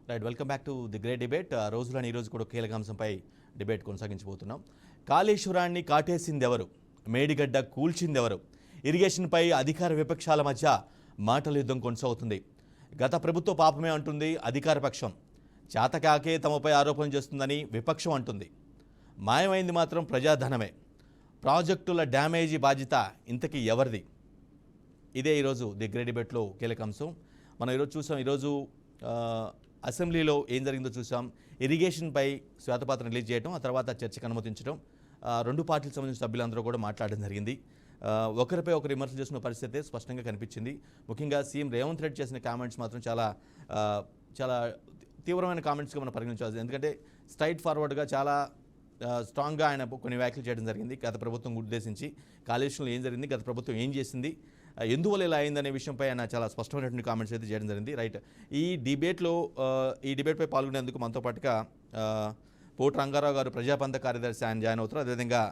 Right, welcome back to the great debate. రోజులని ఈ రోజు కూడా కీలక అంశంపై డిబేట్ కొనసాగించబోతున్నాం. కాళేశ్వరాన్ని కాటేసిందెవరు, మేడిగడ్డ కూల్చిందెవరు, ఇరిగేషన్పై అధికార విపక్షాల మధ్య మాటల యుద్ధం కొనసాగుతుంది. గత ప్రభుత్వ పాపమే అంటుంది అధికార పక్షం, చేతకాకే తమపై ఆరోపణలు చేస్తుందని విపక్షం అంటుంది. మాయమైంది మాత్రం ప్రజాధనమే. ప్రాజెక్టుల డ్యామేజీ బాధ్యత ఇంతకీ ఎవరిది? ఇదే ఈరోజు ది గ్రేట్ డిబేట్లో కీలక అంశం. మనం ఈరోజు చూసాం, ఈరోజు అసెంబ్లీలో ఏం జరిగిందో చూసాం. ఇరిగేషన్పై శ్వేతపత్రం రిలీజ్ చేయడం, ఆ తర్వాత చర్చకు అనుమతించడం, రెండు పార్టీలకు సంబంధించిన సభ్యులందరూ కూడా మాట్లాడడం జరిగింది. ఒకరిపై ఒకరు విమర్శలు చేసిన పరిస్థితి స్పష్టంగా కనిపించింది. ముఖ్యంగా సీఎం రేవంత్ రెడ్డి చేసిన కామెంట్స్ మాత్రం చాలా తీవ్రమైన కామెంట్స్గా మనం పరిగణించాల్సి. ఎందుకంటే స్ట్రైట్ ఫార్వర్డ్గా చాలా స్ట్రాంగ్గా ఆయన కొన్ని వ్యాఖ్యలు చేయడం జరిగింది. గత ప్రభుత్వం ఉద్దేశించి కాళేశ్వరంలో ఏం జరిగింది, గత ప్రభుత్వం ఏం చేసింది, ఎందువల్ల ఇలా అయిందనే విషయంపై ఆయన చాలా స్పష్టమైనటువంటి కామెంట్స్ అయితే చేయడం జరిగింది. రైట్, ఈ డిబేట్పై పాల్గొనేందుకు మనతో పాటుగా పోటు రంగారావు గారు ప్రజాపంత కార్యదర్శి ఆయన జాయిన్ అవుతారు. అదేవిధంగా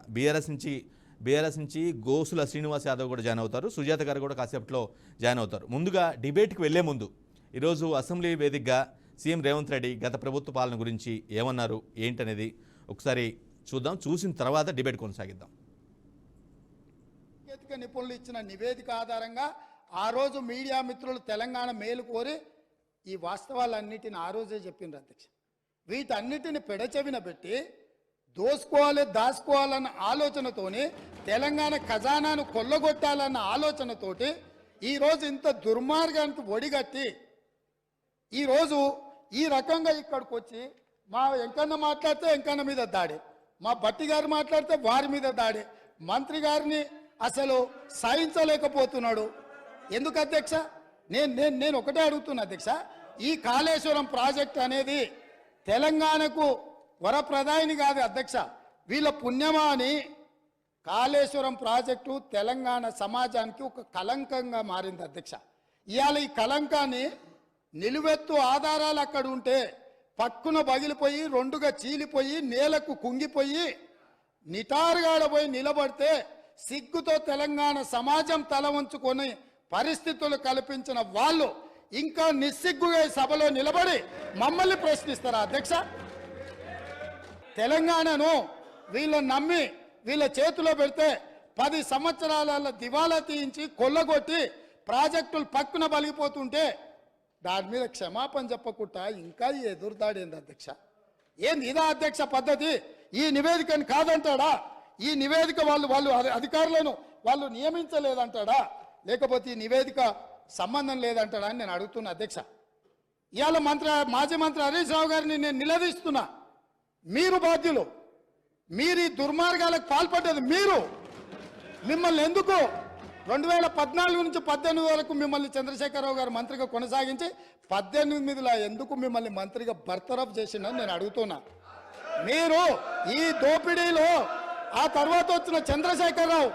బీఆర్ఎస్ నుంచి గోసుల శ్రీనివాస్ యాదవ్ కూడా జాయిన్ అవుతారు. సుజాత గారు కూడా కాసేపట్లో జాయిన్ అవుతారు. ముందుగా డిబేట్కి వెళ్లే ముందు ఈరోజు అసెంబ్లీ వేదికగా సీఎం రేవంత్ రెడ్డి గత ప్రభుత్వ పాలన గురించి ఏమన్నారు ఏంటనేది ఒకసారి చూద్దాం. చూసిన తర్వాత డిబేట్ కొనసాగిద్దాం. సాంకేతిక నిపుణులు ఇచ్చిన నివేదిక ఆధారంగా ఆ రోజు మీడియా మిత్రులు తెలంగాణ మేలు కోరి ఈ వాస్తవాలన్నిటిని ఆ రోజే చెప్పిండ్రు అధ్యక్ష. వీటన్నిటిని పెడచెవిన పెట్టి దాచుకోవాలన్న ఆలోచనతోని తెలంగాణ ఖజానాను కొల్లగొట్టాలన్న ఆలోచనతోటి ఈరోజు ఇంత దుర్మార్గానికి ఒడిగట్టి ఈరోజు ఈ రకంగా ఇక్కడికి వచ్చి మా వెంకన్న మాట్లాడితే వెంకన్న మీద దాడి, మా భట్టి గారు మాట్లాడితే వారి మీద దాడి, మంత్రి గారిని అసలు సహించలేకపోతున్నాడు. ఎందుకు అధ్యక్ష? నేను ఒకటే అడుగుతున్నా అధ్యక్ష, ఈ కాళేశ్వరం ప్రాజెక్ట్ అనేది తెలంగాణకు వరప్రదాయిని కాదు అధ్యక్ష, వీళ్ళ పుణ్యమా అని కాళేశ్వరం ప్రాజెక్టు తెలంగాణ సమాజానికి ఒక కలంకంగా మారింది అధ్యక్ష. ఇవాళ ఈ కలంకాన్ని నిలువెత్తు ఆధారాలు అక్కడ ఉంటే పక్కున పగిలిపోయి రెండుగా చీలిపోయి నేలకు కుంగిపోయి నిటారుగాడపోయి నిలబడితే సిగ్గుతో తెలంగాణ సమాజం తల వంచుకొని పరిస్థితులు కల్పించిన వాళ్ళు ఇంకా నిస్సిగ్గుగా సభలో నిలబడి మమ్మల్ని ప్రశ్నిస్తారా అధ్యక్ష? తెలంగాణను వీళ్ళని నమ్మి వీళ్ళ చేతిలో పెడితే 10 సంవత్సరాల దివాలా తీయించి కొల్లగొట్టి ప్రాజెక్టులు పక్కున బలిగిపోతుంటే దాని మీద క్షమాపణ చెప్పకుండా ఇంకా ఎదురుదాడి ఏంది అధ్యక్ష? ఏంది ఇదా అధ్యక్ష పద్ధతి? ఈ నివేదికని కాదంటాడా? ఈ నివేదిక వాళ్ళు అధికారులను వాళ్ళు నియమించలేదంటాడా? లేకపోతే ఈ నివేదిక సంబంధం లేదంటాడా అని నేను అడుగుతున్నా అధ్యక్ష. ఇవాళ మాజీ మంత్రి హరీష్ రావు గారిని నేను నిలదీస్తున్నా. మీరు బాధ్యులు, మీరు ఈ దుర్మార్గాలకు పాల్పడ్డది మీరు. మిమ్మల్ని ఎందుకు 2014 నుంచి 18 వరకు మిమ్మల్ని చంద్రశేఖరరావు గారు మంత్రిగా కొనసాగించి 18లో ఎందుకు మిమ్మల్ని మంత్రిగా బర్తరఫ్ చేసిందని నేను అడుగుతున్నా. మీరు ఈ దోపిడీలో ఆ తర్వాత వచ్చిన చంద్రశేఖరరావు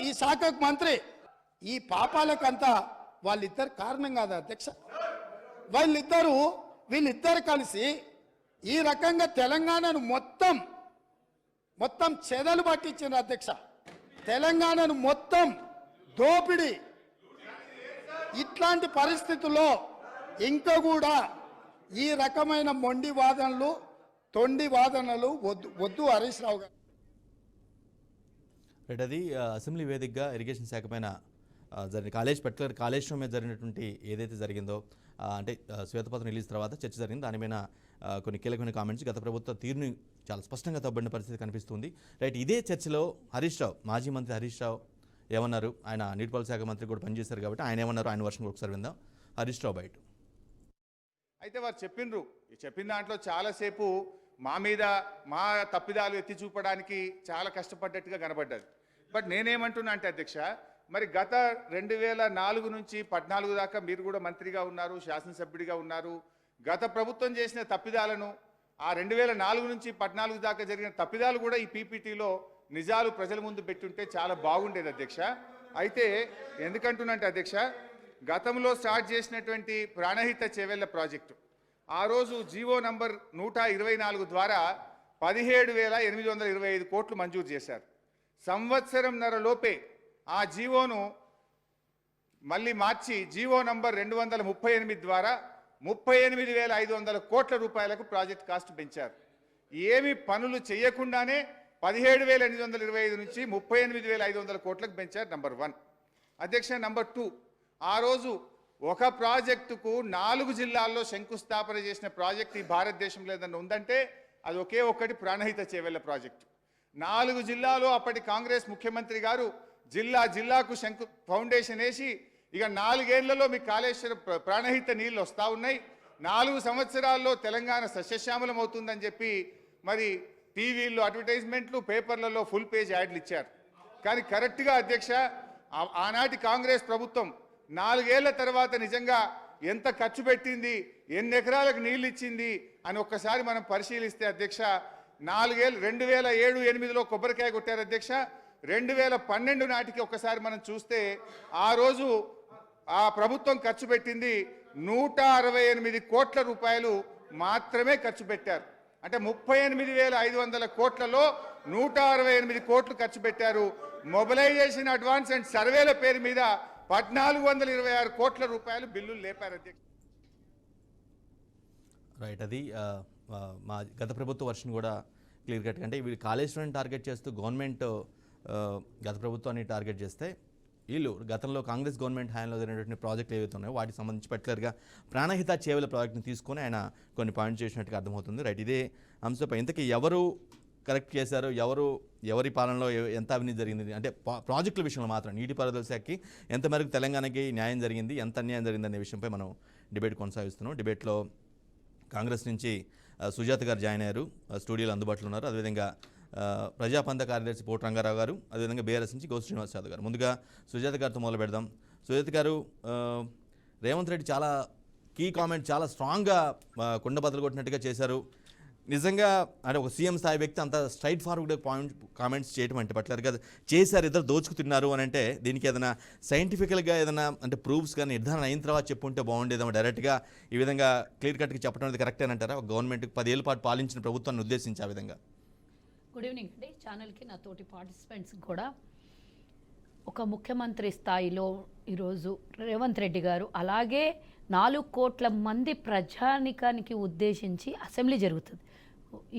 ఈ శాఖకు మంత్రి, ఈ పాపాలకంతా వాళ్ళిద్దరు కారణం కాదా అధ్యక్ష? వీళ్ళిద్దరు కలిసి ఈ రకంగా తెలంగాణను మొత్తం చెదలు పట్టించారు అధ్యక్ష. తెలంగాణను మొత్తం దోపిడీ. ఇట్లాంటి పరిస్థితుల్లో ఇంకా కూడా ఈ రకమైన మొండి వాదనలు తొండి వాదనలు వద్దు హరీష్ రావు గారు. అది అసెంబ్లీ వేదికగా ఇరిగేషన్ శాఖ పైన జరిగిన కాళేశ్వరం మీద జరిగినటువంటి ఏదైతే జరిగిందో, అంటే శ్వేతపత్రం రిలీజ్ తర్వాత చర్చ జరిగింది. దానిపైన కొన్ని కీలకమైన కామెంట్స్, గత ప్రభుత్వ తీరుని చాలా స్పష్టంగా తప్పబడిన పరిస్థితి కనిపిస్తుంది. రైట్, ఇదే చర్చలో హరీష్ రావు, మాజీ మంత్రి హరీష్ రావు ఏమన్నారు? ఆయన నీటిపారుదల శాఖ మంత్రి కూడా పనిచేశారు కాబట్టి ఆయన ఏమన్నారు, ఆయన వర్షం ఒకసారి విందాం. హరీష్ రావు బయట అయితే వారు చెప్పిన దాంట్లో చాలాసేపు మా తప్పిదాలు ఎత్తి చూపడానికి చాలా కష్టపడ్డట్టుగా కనబడ్డది. బట్ నేనేమంటున్నా అంటే అధ్యక్ష, మరి గత 2004 నుంచి 14 దాకా మీరు కూడా మంత్రిగా ఉన్నారు, శాసనసభ్యుడిగా ఉన్నారు. గత ప్రభుత్వం చేసిన తప్పిదాలను, ఆ 2004 నుంచి 14 దాకా జరిగిన తప్పిదాలు కూడా ఈ పీపీటీలో నిజాలు ప్రజల ముందు పెట్టుంటే చాలా బాగుండేది అధ్యక్ష. అయితే ఎందుకంటున్నంటే అధ్యక్ష, గతంలో స్టార్ట్ చేసినటువంటి ప్రాణహిత చేవెళ్ల ప్రాజెక్టు ఆ రోజు జీవో నంబర్ 124 ద్వారా 17,825 కోట్లు మంజూరు చేశారు. సంవత్సరంన్నర లోపే ఆ జీవోను మళ్ళీ మార్చి జీవో నంబర్ 238 ద్వారా 38,500 కోట్ల రూపాయలకు ప్రాజెక్ట్ కాస్ట్ పెంచారు. ఏమి పనులు చేయకుండానే 17,825 నుంచి 38,500 కోట్లకు పెంచారు. నంబర్ 1 అధ్యక్ష. నంబర్ 2, ఆ రోజు ఒక ప్రాజెక్టుకు 4 జిల్లాల్లో శంకుస్థాపన చేసిన ప్రాజెక్ట్ ఈ భారతదేశంలో ఏదన్నా ఉందంటే అది ఒకే ఒక్కటి ప్రాణహిత చేవెళ్ల ప్రాజెక్టు. 4 జిల్లాలో అప్పటి కాంగ్రెస్ ముఖ్యమంత్రి గారు జిల్లాకు ఫౌండేషన్ వేసి ఇక 4 ఏళ్లలో మీ కాళేశ్వరం ప్రాణహిత నీళ్ళు వస్తూ ఉన్నాయి, 4 సంవత్సరాల్లో తెలంగాణ సస్యశ్యామలం అవుతుందని చెప్పి మరి టీవీల్లో అడ్వర్టైజ్మెంట్లు, పేపర్లలో ఫుల్ పేజ్ యాడ్లు ఇచ్చారు. కానీ కరెక్ట్గా అధ్యక్ష ఆనాటి కాంగ్రెస్ ప్రభుత్వం 4 ఏళ్ల తర్వాత నిజంగా ఎంత ఖర్చు పెట్టింది, ఎన్ని ఎకరాలకు నీళ్ళు ఇచ్చింది అని ఒక్కసారి మనం పరిశీలిస్తే అధ్యక్ష 4 ఏళ్ళు 2007-8లో కొబ్బరికాయ కొట్టారు అధ్యక్ష. 2012 నాటికి ఒక్కసారి మనం చూస్తే ఆ రోజు ఆ ప్రభుత్వం ఖర్చు పెట్టింది 168 కోట్ల రూపాయలు మాత్రమే ఖర్చు పెట్టారు. అంటే 38,500 కోట్లలో 168 కోట్లు ఖర్చు పెట్టారు. మొబిలైజేషన్, అడ్వాన్స్ అండ్ సర్వేల పేరు మీద 1426 కోట్ల రూపాయలు బిల్లులు లేపారు అధ్యక్ష. రైట్. అది మా గత ప్రభుత్వ వర్షన్ కూడా క్లియర్ కట్. అంటే వీళ్ళు కాళేశ్వరాన్ని టార్గెట్ చేస్తూ గవర్నమెంట్ గత ప్రభుత్వాన్ని టార్గెట్ చేస్తే వీళ్ళు గతంలో కాంగ్రెస్ గవర్నమెంట్ హయాంలో జరిగినటువంటి ప్రాజెక్టులు ఏవైతే ఉన్నాయో వాటికి సంబంధించి పర్టికులర్గా ప్రాణహిత చేవెల ప్రాజెక్ట్ని తీసుకొని ఆయన కొన్ని పాయింట్స్ చేసినట్టుగా అర్థమవుతుంది. రైట్. ఇదే అంశంపై ఇంతకీ ఎవరు కరెక్ట్ చేశారు, ఎవరి పాలనలో ఎంత అవినీతి జరిగింది అంటే ప్రాజెక్టుల విషయంలో మాత్రం నీటిపారుదల శాఖకి ఎంతమేరకు తెలంగాణకి న్యాయం జరిగింది, ఎంత అన్యాయం జరిగింది అనే విషయంపై మనం డిబేట్ కొనసాగిస్తున్నాం. డిబేట్లో కాంగ్రెస్ నుంచి సుజాత గారు జాయిన్ అయ్యారు, స్టూడియోలో అందుబాటులో ఉన్నారు. అదేవిధంగా ప్రజాపంత కార్యదర్శి పోటు రంగారావు గారు, అదేవిధంగా బీఆర్ఎస్ నుంచి గౌ శ్రీనివాస్ యాదవ్ గారు. ముందుగా సుజాత గారితో మొదలు పెడదాం. సుజాత గారు, రేవంత్ రెడ్డి చాలా కీ కామెంట్ చాలా స్ట్రాంగ్గా కుండ బద్దలు కొట్టినట్టుగా చేశారు. నిజంగా అంటే ఒక సీఎం స్థాయి వ్యక్తి అంత స్ట్రైట్ ఫార్వర్డ్ కామెంట్స్ చేయడం అంటే పర్టికులర్గా చేశారు, ఇద్దరు దోచుకుతున్నారు అని అంటే దీనికి ఏదైనా సైంటిఫికల్గా ఏదైనా అంటే ప్రూఫ్స్ కానీ నిర్ధారణ అయిన తర్వాత చెప్పుంటే బాగుండేదేమో. డైరెక్ట్గా ఈ విధంగా క్లియర్ కట్గా చెప్పడం అనేది కరెక్ట్ అని అంటారా? గవర్నమెంట్కి 10 ఏళ్ల పాటు పాలించిన ప్రభుత్వాన్ని ఉద్దేశించి ఆ విధంగా. గుడ్ ఈవినింగ్ అండి. ఛానల్కి నా తోటి పార్టిసిపెంట్స్కి కూడా ఒక ముఖ్యమంత్రి స్థాయిలో ఈరోజు రేవంత్ రెడ్డి గారు అలాగే 4 కోట్ల మంది ప్రజానికానికి ఉద్దేశించి అసెంబ్లీ జరుగుతుంది.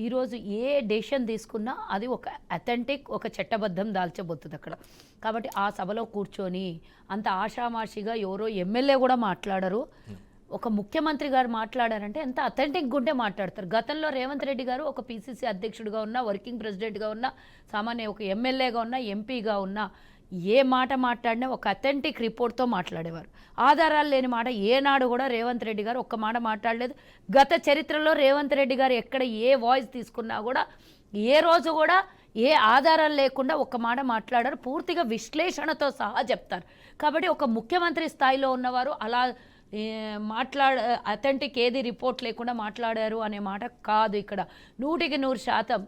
ఈరోజు ఏ డెసిషన్ తీసుకున్నా అది ఒక అథెంటిక్, ఒక చట్టబద్ధం దాల్చబోతుంది అక్కడ. కాబట్టి ఆ సభలో కూర్చొని అంత ఆషామాషిగా ఎవరో ఎమ్మెల్యే కూడా మాట్లాడరు. ఒక ముఖ్యమంత్రి గారు మాట్లాడారంటే ఎంత అథెంటిక్గా ఉంటే మాట్లాడతారు. గతంలో రేవంత్ రెడ్డి గారు ఒక పీసీసీ అధ్యక్షుడిగా ఉన్నా, వర్కింగ్ ప్రెసిడెంట్గా ఉన్నా, సామాన్య ఒక ఎమ్మెల్యేగా ఉన్నా, ఎంపీగా ఉన్నా ఏ మాట మాట్లాడినా ఒక అథెంటిక్ రిపోర్ట్తో మాట్లాడేవారు. ఆధారాలు లేని మాట ఏనాడు కూడా రేవంత్ రెడ్డి గారు ఒక్క మాట మాట్లాడలేదు. గత చరిత్రలో రేవంత్ రెడ్డి గారు ఎక్కడ ఏ వాయిస్ తీసుకున్నా కూడా ఏ రోజు కూడా ఏ ఆధారాలు లేకుండా ఒక్క మాట మాట్లాడారు. పూర్తిగా విశ్లేషణతో సహా చెప్తారు. కాబట్టి ఒక ముఖ్యమంత్రి స్థాయిలో ఉన్నవారు అలా అథెంటిక్ ఏది రిపోర్ట్ లేకుండా మాట్లాడారు అనే మాట కాదు. ఇక్కడ 100%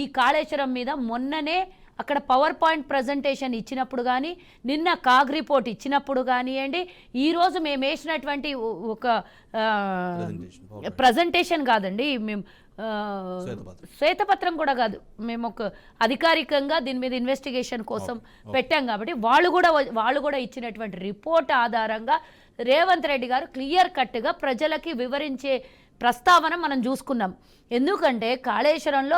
ఈ కాళేశ్వరం మీద మొన్ననే అక్కడ పవర్ పాయింట్ ప్రజెంటేషన్ ఇచ్చినప్పుడు కానీ, నిన్న కాగ్ రిపోర్ట్ ఇచ్చినప్పుడు కానివ్వండి, ఈరోజు మేము వేసినటువంటి ఒక ప్రజెంటేషన్ కాదండి, మేము శ్వేతపత్రం కూడా కాదు, మేము ఒక అధికారికంగా దీని మీద ఇన్వెస్టిగేషన్ కోసం పెట్టాం. కాబట్టి వాళ్ళు కూడా ఇచ్చినటువంటి రిపోర్ట్ ఆధారంగా రేవంత్ రెడ్డి గారు క్లియర్ కట్గా ప్రజలకి వివరించే ప్రస్తావన మనం చూసుకున్నాం. ఎందుకంటే కాళేశ్వరంలో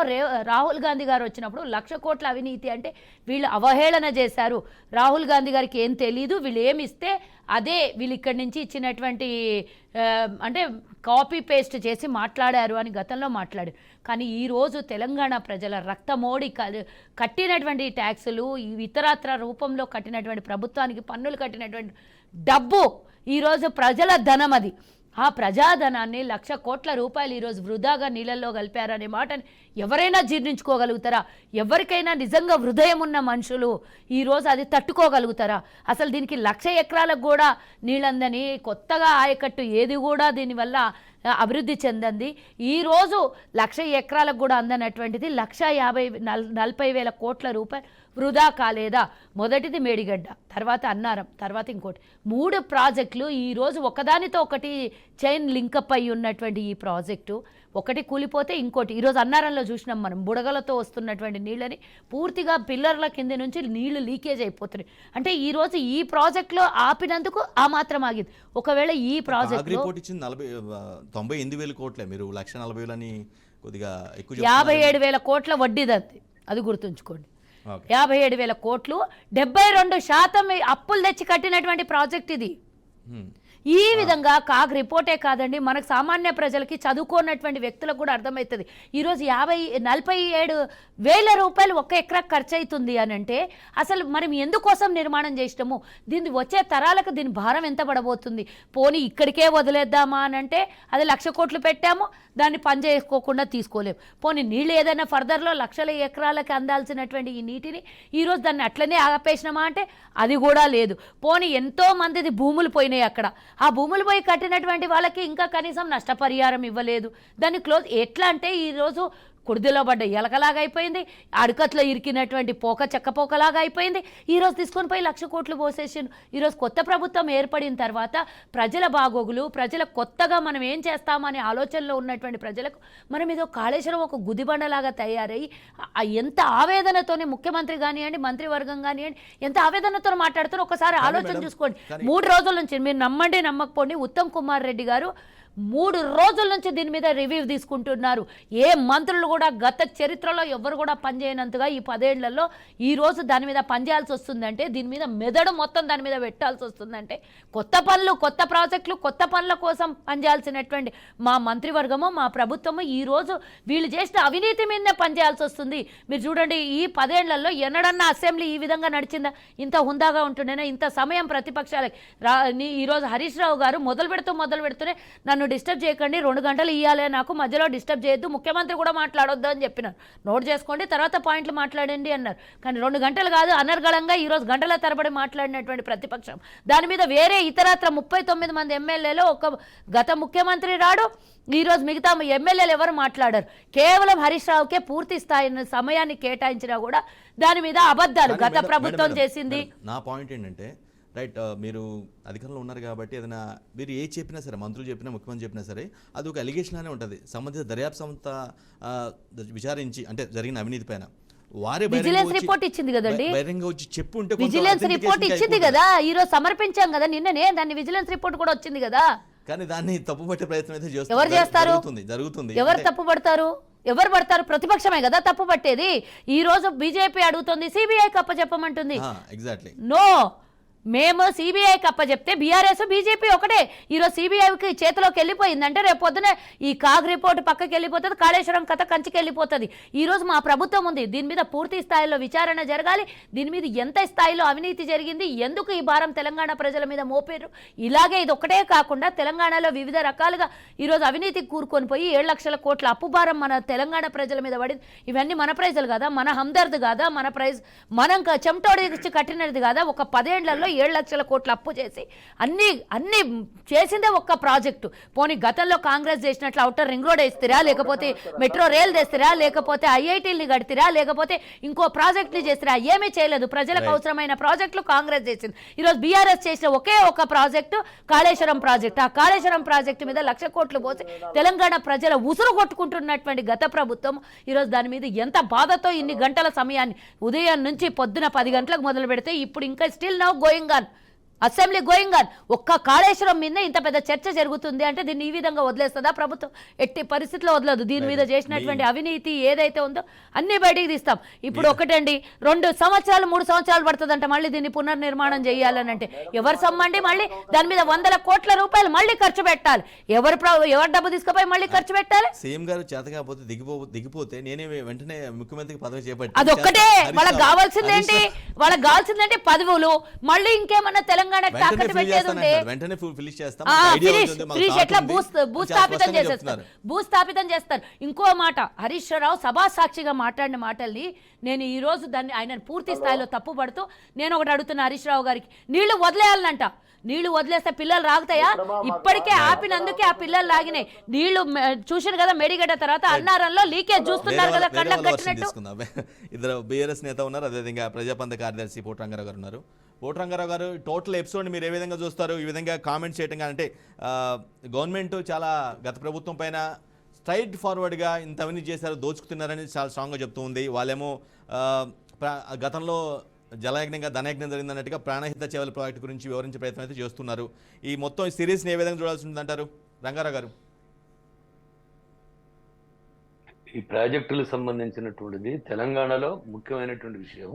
రాహుల్ గాంధీ గారు వచ్చినప్పుడు 1,00,000 కోట్ల అవినీతి అంటే వీళ్ళు అవహేళన చేశారు. రాహుల్ గాంధీ గారికి ఏం తెలీదు, వీళ్ళు ఏమి ఇస్తే అదే వీళ్ళు ఇక్కడి నుంచి ఇచ్చినటువంటి అంటే కాపీ పేస్ట్ చేసి మాట్లాడారు అని గతంలో మాట్లాడారు. కానీ ఈరోజు తెలంగాణ ప్రజల రక్తమోడి కట్టినటువంటి ట్యాక్సులు, ఇతరత్ర రూపంలో కట్టినటువంటి ప్రభుత్వానికి పన్నులు కట్టినటువంటి డబ్బు ఈరోజు ప్రజల ధనం, అది ఆ ప్రజాధనాన్ని 1,00,000 కోట్ల రూపాయలు ఈరోజు వృధాగా నీళ్ళల్లో కలిపారనే మాటని ఎవరైనా జీర్ణించుకోగలుగుతారా? ఎవరికైనా నిజంగా హృదయం ఉన్న మనుషులు ఈరోజు అది తట్టుకోగలుగుతారా? అసలు దీనికి 1,00,000 ఎకరాలకు కూడా నీళ్ళందని, కొత్తగా ఆయకట్టు ఏది కూడా దీనివల్ల అభివృద్ధి చెందంది. ఈరోజు 1,00,000 ఎకరాలకు కూడా అందనటువంటిది 1,40,000 కోట్ల రూపాయలు వృధా కాలేదా? మొదటిది మేడిగడ్డ, తర్వాత అన్నారం, తర్వాత ఇంకోటి 3 ప్రాజెక్టులు ఈరోజు ఒకదానితో ఒకటి చైన్ లింకప్ అయి ఉన్నటువంటి ఈ ప్రాజెక్టు ఒకటి కూలిపోతే ఇంకోటి. ఈరోజు అన్నారంలో చూసినాం మనం, బుడగలతో వస్తున్నటువంటి నీళ్ళని పూర్తిగా పిల్లర్ల కింద నుంచి నీళ్లు లీకేజ్ అయిపోతున్నాయి. అంటే ఈరోజు ఈ ప్రాజెక్టులో ఆపినందుకు ఆ మాత్రం ఆగింది. ఒకవేళ ఈ ప్రాజెక్ట్ రిపోర్ట్ ఇచ్చింది 98,000 కోట్లే, మీరు 1,40,000 అని కొద్దిగా ఎక్కువ 57,000 కోట్ల వడ్డీదంది, అది గుర్తుంచుకోండి. 57,000 కోట్లు, 72% అప్పులు తెచ్చి కట్టినటువంటి ప్రాజెక్ట్ ఇది. ఈ విధంగా కాగ్ రిపోర్టే కాదండి, మనకు సామాన్య ప్రజలకి చదువుకోనటువంటి వ్యక్తులకు కూడా అర్థమవుతుంది. ఈరోజు 47,000 రూపాయలు ఒక ఎకరా ఖర్చు అవుతుంది అని అంటే అసలు మనం ఎందుకోసం నిర్మాణం చేసినాము, దీన్ని వచ్చే తరాలకు దీని భారం ఎంత పడబోతుంది? పోనీ ఇక్కడికే వదిలేద్దామా అని అంటే అది 1,00,000 కోట్లు పెట్టాము, దాన్ని పని చేసుకోకుండా తీసుకోలేము. పోనీ నీళ్ళు ఏదైనా ఫర్దర్లో లక్షల ఎకరాలకి అందాల్సినటువంటి ఈ నీటిని ఈరోజు దాన్ని అట్లనే ఆపేసినామా అంటే అది కూడా లేదు. పోనీ ఎంతో మందిది భూములు పోయినాయి అక్కడ, ఆ భూములు పోయి కట్టినటువంటి వాళ్ళకి ఇంకా కనీసం నష్టపరిహారం ఇవ్వలేదు. దాన్ని క్లోజ్ ఎట్లా అంటే ఈరోజు కుడిదిలో పడ్డ ఎలకలాగా అయిపోయింది, అడుకట్లో ఇరికినటువంటి చెక్కపోకలాగా అయిపోయింది. ఈరోజు తీసుకొని పోయి 1,00,000 కోట్లు పోసేసిండు. ఈరోజు కొత్త ప్రభుత్వం ఏర్పడిన తర్వాత ప్రజల బాగోగులు, ప్రజల కొత్తగా మనం ఏం చేస్తామనే ఆలోచనలో ఉన్నటువంటి ప్రజలకు మనం ఏదో కాళేశ్వరం ఒక గుదిబండలాగా తయారయ్యి ఎంత ఆవేదనతోనే ముఖ్యమంత్రి కానివ్వండి, మంత్రివర్గం కానివ్వండి ఎంత ఆవేదనతో మాట్లాడుతారో ఒకసారి ఆలోచన చూసుకోండి. 3 రోజుల నుంచి మీరు నమ్మండి నమ్మకపోండి, ఉత్తమ్ కుమార్ రెడ్డి గారు 3 రోజుల నుంచి దీని మీద రివ్యూ తీసుకుంటున్నారు. ఏ మంత్రులు కూడా గత చరిత్రలో ఎవరు కూడా పనిచేయనంతగా ఈ 10 ఏళ్లలో ఈరోజు దాని మీద పనిచేయాల్సి వస్తుందంటే, దీని మీద మెదడు మొత్తం దాని మీద పెట్టాల్సి వస్తుందంటే, కొత్త పనులు, కొత్త ప్రాజెక్టులు, కొత్త పనుల కోసం పనిచేయాల్సినటువంటి మా మంత్రివర్గము, మా ప్రభుత్వము ఈరోజు వీళ్ళు చేసిన అవినీతి మీదనే పనిచేయాల్సి వస్తుంది. మీరు చూడండి, ఈ 10 ఏళ్లలో ఎన్నడన్నా అసెంబ్లీ ఈ విధంగా నడిచిందా? ఇంత హుందాగా ఉంటుండేనా? ఇంత సమయం ప్రతిపక్షాలకి ఈరోజు హరీష్ రావు గారు మొదలు పెడుతూనే నన్ను డిస్టర్బ్ చేయకండి, 2 గంటలు ఇవ్వాలి, నాకు మధ్యలో డిస్టర్బ్ చేయొద్దు, ముఖ్యమంత్రి కూడా మాట్లాడొద్దు అని చెప్పినారు. నోట్ చేసుకోండి, తర్వాత పాయింట్లు మాట్లాడండి అన్నారు. కానీ 2 గంటలు కాదు, అనర్గళంగా ఈరోజు గంటల తరబడి మాట్లాడినటువంటి ప్రతిపక్షం దాని మీద వేరే ఇతరత్ర 39 మంది ఎమ్మెల్యేలు, ఒక గత ముఖ్యమంత్రి రాడు, ఈరోజు మిగతా ఎమ్మెల్యేలు ఎవరు మాట్లాడారు. కేవలం హరీష్ రావుకే పూర్తి స్థాయి సమయాన్ని కేటాయించినా కూడా దాని మీద అబద్ధాలు గత ప్రభుత్వం చేసింది. నా పాయింట్ ఏంటంటే, రైట్, మీరు అధికారంలో ఉన్నారు కాబట్టి ఏదైనా మీరు ఏ చెప్పినా సరే, మంత్రులు చెప్పినా, ముఖ్యమంత్రి చెప్పినా సరే, అది ఒక అలిగేషన్ అనే ఉంటుంది. సంబంధిత దర్యాప్తు సంస్థ విచారించి అంటే జరిగిన అవినీతి పైన వారే విజిలెన్స్ రిపోర్ట్ ఇచ్చింది కదండి, బహిరంగ వచ్చి చెప్పుంటే విజిలెన్స్ రిపోర్ట్ ఇచ్చింది కదా, ఈ రోజు సమర్పించాం కదా నిన్ననే, దాన్ని విజిలెన్స్ రిపోర్ట్ కూడా వచ్చింది కదా. కానీ దాన్ని తప్పుపట్టే ప్రయత్నం అయితే ఎవరు చేస్తారు? జరుగుతుంది. ఎవరు తప్పు పడతారు? ఎవరు పడతారు? ప్రతిపక్షమే కదా తప్పు పట్టేది. ఈ రోజు బీజేపీ అడుగుతుంది సిబిఐకి అప్పచెప్పమంటుంది. ఎగ్జాక్ట్లీ. నో, మేము సిబిఐకి అప్పచెప్తే బీఆర్ఎస్ బీజేపీ ఒకటే. ఈరోజు సిబిఐకి చేతిలోకి వెళ్ళిపోయిందంటే రేపు పొద్దున ఈ కాగ్ రిపోర్ట్ పక్కకి వెళ్ళిపోతుంది, కాళేశ్వరం కథ కంచికి వెళ్ళిపోతుంది. ఈరోజు మా ప్రభుత్వం ఉంది, దీని మీద పూర్తి స్థాయిలో విచారణ జరగాలి. దీని మీద ఎంత స్థాయిలో అవినీతి జరిగింది, ఎందుకు ఈ భారం తెలంగాణ ప్రజల మీద మోపారు, ఇలాగే ఇది ఒక్కటే కాకుండా తెలంగాణలో వివిధ రకాలుగా ఈరోజు అవినీతికి కూరుకొని పోయి 7,00,000 కోట్ల అప్పు భారం మన తెలంగాణ ప్రజల మీద పడింది. ఇవన్నీ మన ప్రైజులు కాదా, మన హందర్ద్ కాదా, మన ప్రైజ్ మనం చెమటోడిచ్చి కట్టినది కాదా? ఒక 10 ఏళ్లలో 7,00,000 కోట్ల అప్పు చేసి అన్ని చేసిందే ఒక్క ప్రాజెక్టు. పోనీ గతంలో కాంగ్రెస్ చేసినట్లు ఔటర్ రింగ్ రోడ్ వేస్తారా, లేకపోతే మెట్రో రైల్ తెస్తారా, లేకపోతే ఐఐటీల్ని కడతారా, లేకపోతే ఇంకో ప్రాజెక్టులు చేస్తారా? ఏమీ చేయలేదు. ప్రజలకు అవసరమైన ప్రాజెక్టులు కాంగ్రెస్ చేసింది. ఈరోజు బీఆర్ఎస్ చేసిన ఒకే ఒక ప్రాజెక్టు కాళేశ్వరం ప్రాజెక్టు. ఆ కాళేశ్వరం ప్రాజెక్టు మీద 1,00,000 కోట్లు పోసి తెలంగాణ ప్రజల ఉసురు కొట్టుకుంటున్నటువంటి గత ప్రభుత్వం ఈరోజు దాని మీద ఎంత బాధతో ఇన్ని గంటల సమయాన్ని ఉదయం నుంచి పొద్దున 10 గంటలకు మొదలు పెడితే ఇప్పుడు ఇంకా still now going on. Assembly going on. ఒక్క కాళేశ్వరం మీద ఇంత పెద్ద చర్చ జరుగుతుంది అంటే దీన్ని ఈ విధంగా వదిలేస్తుందా ప్రభుత్వం? ఎట్టి పరిస్థితిలో వదలదు. దీని మీద చేసినటువంటి అవినీతి ఏదైతే ఉందో అన్ని బయటికి తీస్తాం. ఇప్పుడు ఒకటండి, 2 సంవత్సరాలు 3 సంవత్సరాలు పడుతుందంట మళ్ళీ దీన్ని పునర్నిర్మాణం చేయాలని అంటే ఎవరు సమ్మండి? మళ్ళీ దాని మీద 100 కోట్ల రూపాయలు మళ్ళీ ఖర్చు పెట్టాలి. ఎవరు డబ్బు తీసుకుపోయి మళ్ళీ ఖర్చు పెట్టాలి? సీఎం గారు చేత కాకపోతే దిగిపోతే నేనే వెంటనే ముఖ్యమంత్రికి పదవి చేపట్టి అదొక్కటే వాళ్ళకి కావాల్సిందేంటి? వాళ్ళకి కావాల్సిందంటే పదవులు. మళ్ళీ ఇంకేమన్నా తెలంగాణ తెలంగాణకు తాకట్టు పెట్టేది ఉంటే వెంటనే ఫినిష్ చేస్తాం. ఫినిష్ ఎట్లా భూస్థాపితం చేసేస్తారు, భూస్థాపితం చేస్తారు. ఇంకో మాట, హరీష్ రావు సభా సాక్షిగా మాట్లాడిన మాటల్ని నేను ఈ రోజు దాన్ని ఆయన పూర్తి స్థాయిలో తప్పుపడుతూ నేను ఒకటి అడుగుతున్నా హరీష్ రావు గారికి, నీళ్లు వదిలేయాలంట. నీళ్లు వదిలేస్తే పిల్లలు రాగుతాయా? ఇప్పటికే ఆపినందుకే ఆ పిల్లలు లాగినాయి. నీళ్లు చూసాను కదా మేడిగడ్డ తర్వాత అన్నారంలో లీకేజ్ చూస్తున్నారు కదా కళ్ళకు కట్టినట్టు. ఇద్దరు బీఆర్ఎస్ నేత ఉన్నారు, అదేవిధంగా ప్రజాపంత కార్యదర్శి పోటు రంగారావు గారు ఉన్నారు. పోటు రంగారావు గారు, టోటల్ ఎపిసోడ్ మీరు ఏ విధంగా చూస్తారు? ఈ విధంగా కామెంట్స్ చేయటం అంటే గవర్నమెంట్ చాలా గత ప్రభుత్వం పైన స్ట్రైట్ ఫార్వర్డ్గా ఇంత అవినీతి చేశారు, దోచుకుతున్నారని చాలా స్ట్రాంగ్గా చెప్తూ ఉంది. వాళ్ళేమో గతంలో జలయజ్ఞంగా ధనయజ్ఞం జరిగిందన్నట్టుగా ప్రాణహిత చేవల ప్రాజెక్టు గురించి వివరించే ప్రయత్నం అయితే చేస్తున్నారు. ఈ మొత్తం ఈ సిరీస్ని ఏ విధంగా చూడాల్సి ఉంటుందంటారు రంగారావు గారు? ఈ ప్రాజెక్టులకు సంబంధించినటువంటిది తెలంగాణలో ముఖ్యమైనటువంటి విషయం.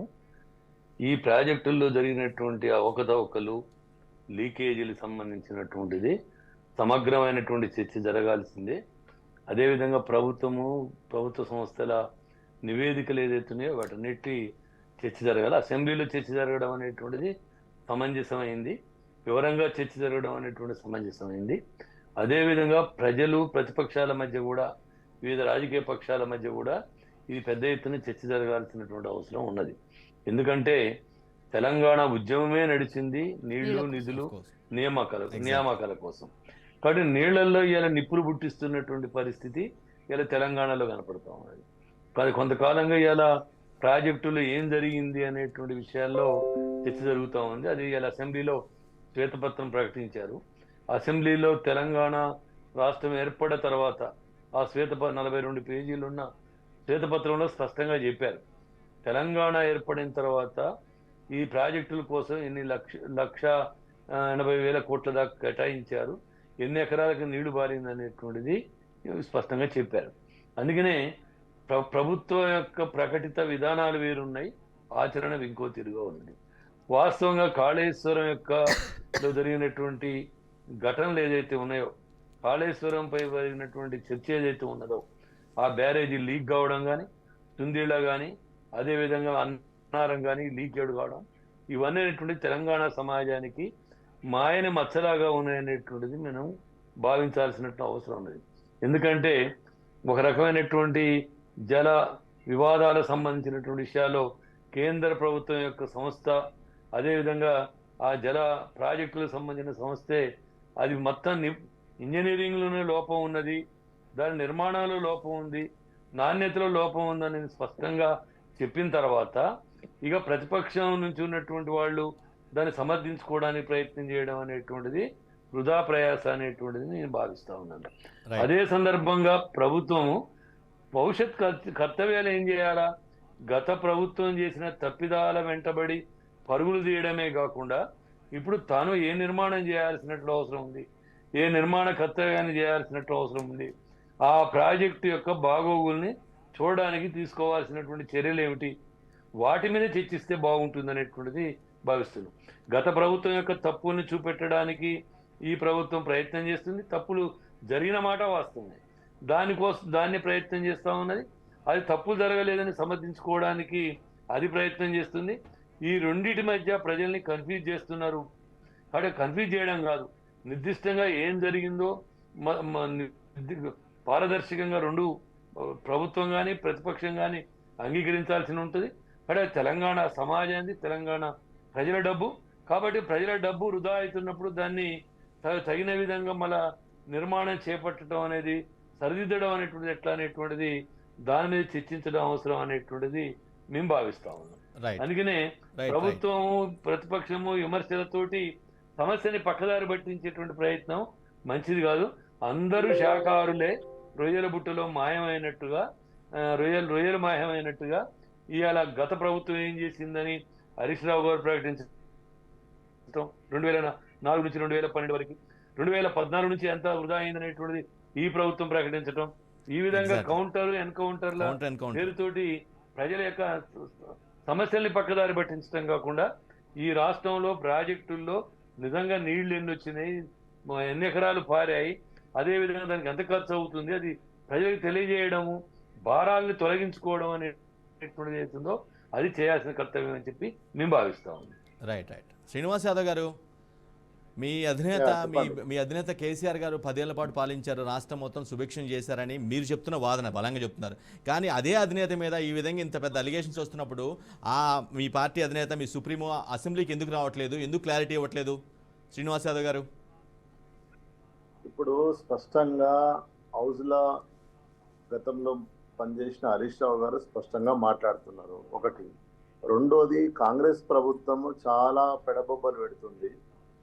ఈ ప్రాజెక్టుల్లో జరిగినటువంటి అవకతవకలు, లీకేజీలకు సంబంధించినటువంటిది సమగ్రమైనటువంటి చర్చ జరగాల్సిందే. అదేవిధంగా ప్రభుత్వ సంస్థల నివేదికలు ఏదైతున్నాయో వాటన్నిటి చర్చ జరగాలి. అసెంబ్లీలో చర్చ జరగడం అనేటువంటిది సమంజసమైంది, వివరంగా చర్చ జరగడం అనేటువంటి సమంజసమైంది. అదేవిధంగా ప్రజలు, ప్రతిపక్షాల మధ్య కూడా, వివిధ రాజకీయ పక్షాల మధ్య కూడా ఇది పెద్ద ఎత్తున చర్చ జరగాల్సినటువంటి అవసరం ఉన్నది. ఎందుకంటే తెలంగాణ ఉద్యమమే నడిచింది నీళ్లు, నిధులు, నియామకాల కోసం. కాబట్టి నీళ్లలో ఇలా నిప్పులు పుట్టిస్తున్నటువంటి పరిస్థితి ఇలా తెలంగాణలో కనపడతా ఉన్నది. కానీ కొంతకాలంగా ఇలా ప్రాజెక్టులో ఏం జరిగింది అనేటువంటి విషయాల్లో చర్చ జరుగుతూ ఉంది. అది ఇలా అసెంబ్లీలో శ్వేతపత్రం ప్రకటించారు. అసెంబ్లీలో తెలంగాణ రాష్ట్రం ఏర్పడిన తర్వాత ఆ 42 పేజీలు ఉన్న శ్వేతపత్రంలో స్పష్టంగా చెప్పారు, తెలంగాణ ఏర్పడిన తర్వాత ఈ ప్రాజెక్టుల కోసం ఎన్ని 1,80,000 కోట్ల దాకా కేటాయించారు, ఎన్ని ఎకరాలకు నీళ్లు బారింది అనేటువంటిది స్పష్టంగా చెప్పారు. అందుకనే ప్రభుత్వం యొక్క ప్రకటిత విధానాలు వేరున్నాయి, ఆచరణ ఇంకో తిరుగా ఉంది. వాస్తవంగా కాళేశ్వరం లో జరిగినటువంటి ఘటనలు ఏదైతే ఉన్నాయో, కాళేశ్వరంపై జరిగినటువంటి చర్చ ఏదైతే ఉన్నదో, ఆ బ్యారేజీ లీక్ కావడం కానీ, తుందిళ్ళ కానీ, అదేవిధంగా అన్నారం కానీ లీకేడ్ కావడం, ఇవన్నీ అనేటువంటి తెలంగాణ సమాజానికి మాయని మచ్చలాగా ఉన్నాయనేటువంటిది మనం భావించాల్సినట్టు అవసరం ఉన్నది. ఎందుకంటే ఒక రకమైనటువంటి జల వివాదాలకు సంబంధించినటువంటి విషయాల్లో కేంద్ర ప్రభుత్వం యొక్క సంస్థ, అదేవిధంగా ఆ జల ప్రాజెక్టులకు సంబంధించిన సంస్థే, అది మొత్తం ఇంజనీరింగ్లోనే లోపం ఉన్నది, దాని నిర్మాణంలో లోపం ఉంది, నాణ్యతలో లోపం ఉందని స్పష్టంగా చెప్పిన తర్వాత ఇక ప్రతిపక్షం నుంచి ఉన్నటువంటి వాళ్ళు దాన్ని సమర్థించుకోవడానికి ప్రయత్నం చేయడం అనేటువంటిది వృధా ప్రయాస అనేటువంటిది నేను భావిస్తా ఉన్నాను. అదే సందర్భంగా ప్రభుత్వము భవిష్యత్ కర్తవ్యాలు ఏం చేయాలా? గత ప్రభుత్వం చేసిన తప్పిదాల వెంటబడి పరుగులు తీయడమే కాకుండా ఇప్పుడు తాను ఏ నిర్మాణం చేయాల్సినట్లు అవసరం ఉంది, ఏ నిర్మాణ కర్తవ్యాన్ని చేయాల్సినట్లు అవసరం ఉంది, ఆ ప్రాజెక్టు యొక్క బాగోగుల్ని చూడడానికి తీసుకోవాల్సినటువంటి చర్యలు ఏమిటి, వాటి మీద చర్చిస్తే బాగుంటుంది అనేటువంటిది భావిస్తున్నాం. గత ప్రభుత్వం యొక్క తప్పుల్ని చూపెట్టడానికి ఈ ప్రభుత్వం ప్రయత్నం చేస్తుంది, తప్పులు జరిగిన మాట వాస్తవమే, దాన్ని ప్రయత్నం చేస్తూ ఉన్నది. అది తప్పు జరగలేదని సమర్థించుకోవడానికి అది ప్రయత్నం చేస్తుంది. ఈ రెండింటి మధ్య ప్రజల్ని కన్ఫ్యూజ్ చేస్తున్నారు. కాబట్టి కన్ఫ్యూజ్ చేయడం కాదు, నిర్దిష్టంగా ఏం జరిగిందో పారదర్శకంగా రెండు ప్రభుత్వం కానీ ప్రతిపక్షం కానీ అంగీకరించాల్సి ఉంటుంది. అంటే తెలంగాణ సమాజానికి, తెలంగాణ ప్రజల డబ్బు, కాబట్టి ప్రజల డబ్బు వృధా అవుతున్నప్పుడు దాన్ని తగిన విధంగా మళ్ళా నిర్మాణం చేపట్టడం అనేది, సరిదిద్దడం అనేటువంటిది ఎట్లా అనేటువంటిది దాని మీద చర్చించడం అవసరం అనేటువంటిది మేము భావిస్తా ఉన్నాం. అందుకనే ప్రభుత్వము ప్రతిపక్షము విమర్శలతోటి సమస్యని పక్కదారి పట్టించేటువంటి ప్రయత్నం మంచిది కాదు. అందరూ శాఖాహారులే, రొయ్యల బుట్టలో మాయమైనట్టుగా, రొయ్యలు మాయమైనట్టుగా ఇవాళ గత ప్రభుత్వం ఏం చేసిందని హరీష్ రావు గారు ప్రకటించడం 2004 నుంచి 2012 వరకు, 2014 నుంచి ఎంత వృధా అయిందనేటువంటిది ఈ ప్రభుత్వం ప్రకటించడం, ఈ విధంగా ఎన్కౌంటర్ల పేరుతోటి ప్రజల యొక్క సమస్యల్ని పక్కదారి పట్టించడం కాకుండా ఈ రాష్ట్రంలో ప్రాజెక్టుల్లో నిజంగా నీళ్లు ఎన్ని వచ్చినాయి, ఎన్ని ఎకరాలు పారాయి, అదేవిధంగా దానికి ఎంత ఖర్చు అవుతుంది, అది ప్రజలకు తెలియజేయడము, భారాలను తొలగించుకోవడం అనేటువంటిది అవుతుందో అది చేయాల్సిన కర్తవ్యం అని చెప్పి మేము భావిస్తా ఉన్నాం. రైట్. శ్రీనివాస్ యాదవ్ గారు, మీ అధినేత మీ అధినేత కేసీఆర్ గారు 10 ఏళ్ల పాటు పాలించారు, రాష్ట్రం మొత్తం సుభిక్షం చేశారని మీరు చెప్తున్న వాదన బలంగా చెప్తున్నారు. కానీ అదే అధినేత మీద ఈ విధంగా ఇంత పెద్ద అలిగేషన్స్ వస్తున్నప్పుడు మీ పార్టీ అధినేత మీ సుప్రీమో అసెంబ్లీకి ఎందుకు రావట్లేదు, ఎందుకు క్లారిటీ ఇవ్వట్లేదు శ్రీనివాస్ యాదవ్ గారు? ఇప్పుడు స్పష్టంగా హౌస్లో గతంలో పనిచేసిన హరీష్ రావు గారు స్పష్టంగా మాట్లాడుతున్నారు. ఒకటి. రెండోది, కాంగ్రెస్ ప్రభుత్వం చాలా పెడబొబ్బలు పెడుతుంది.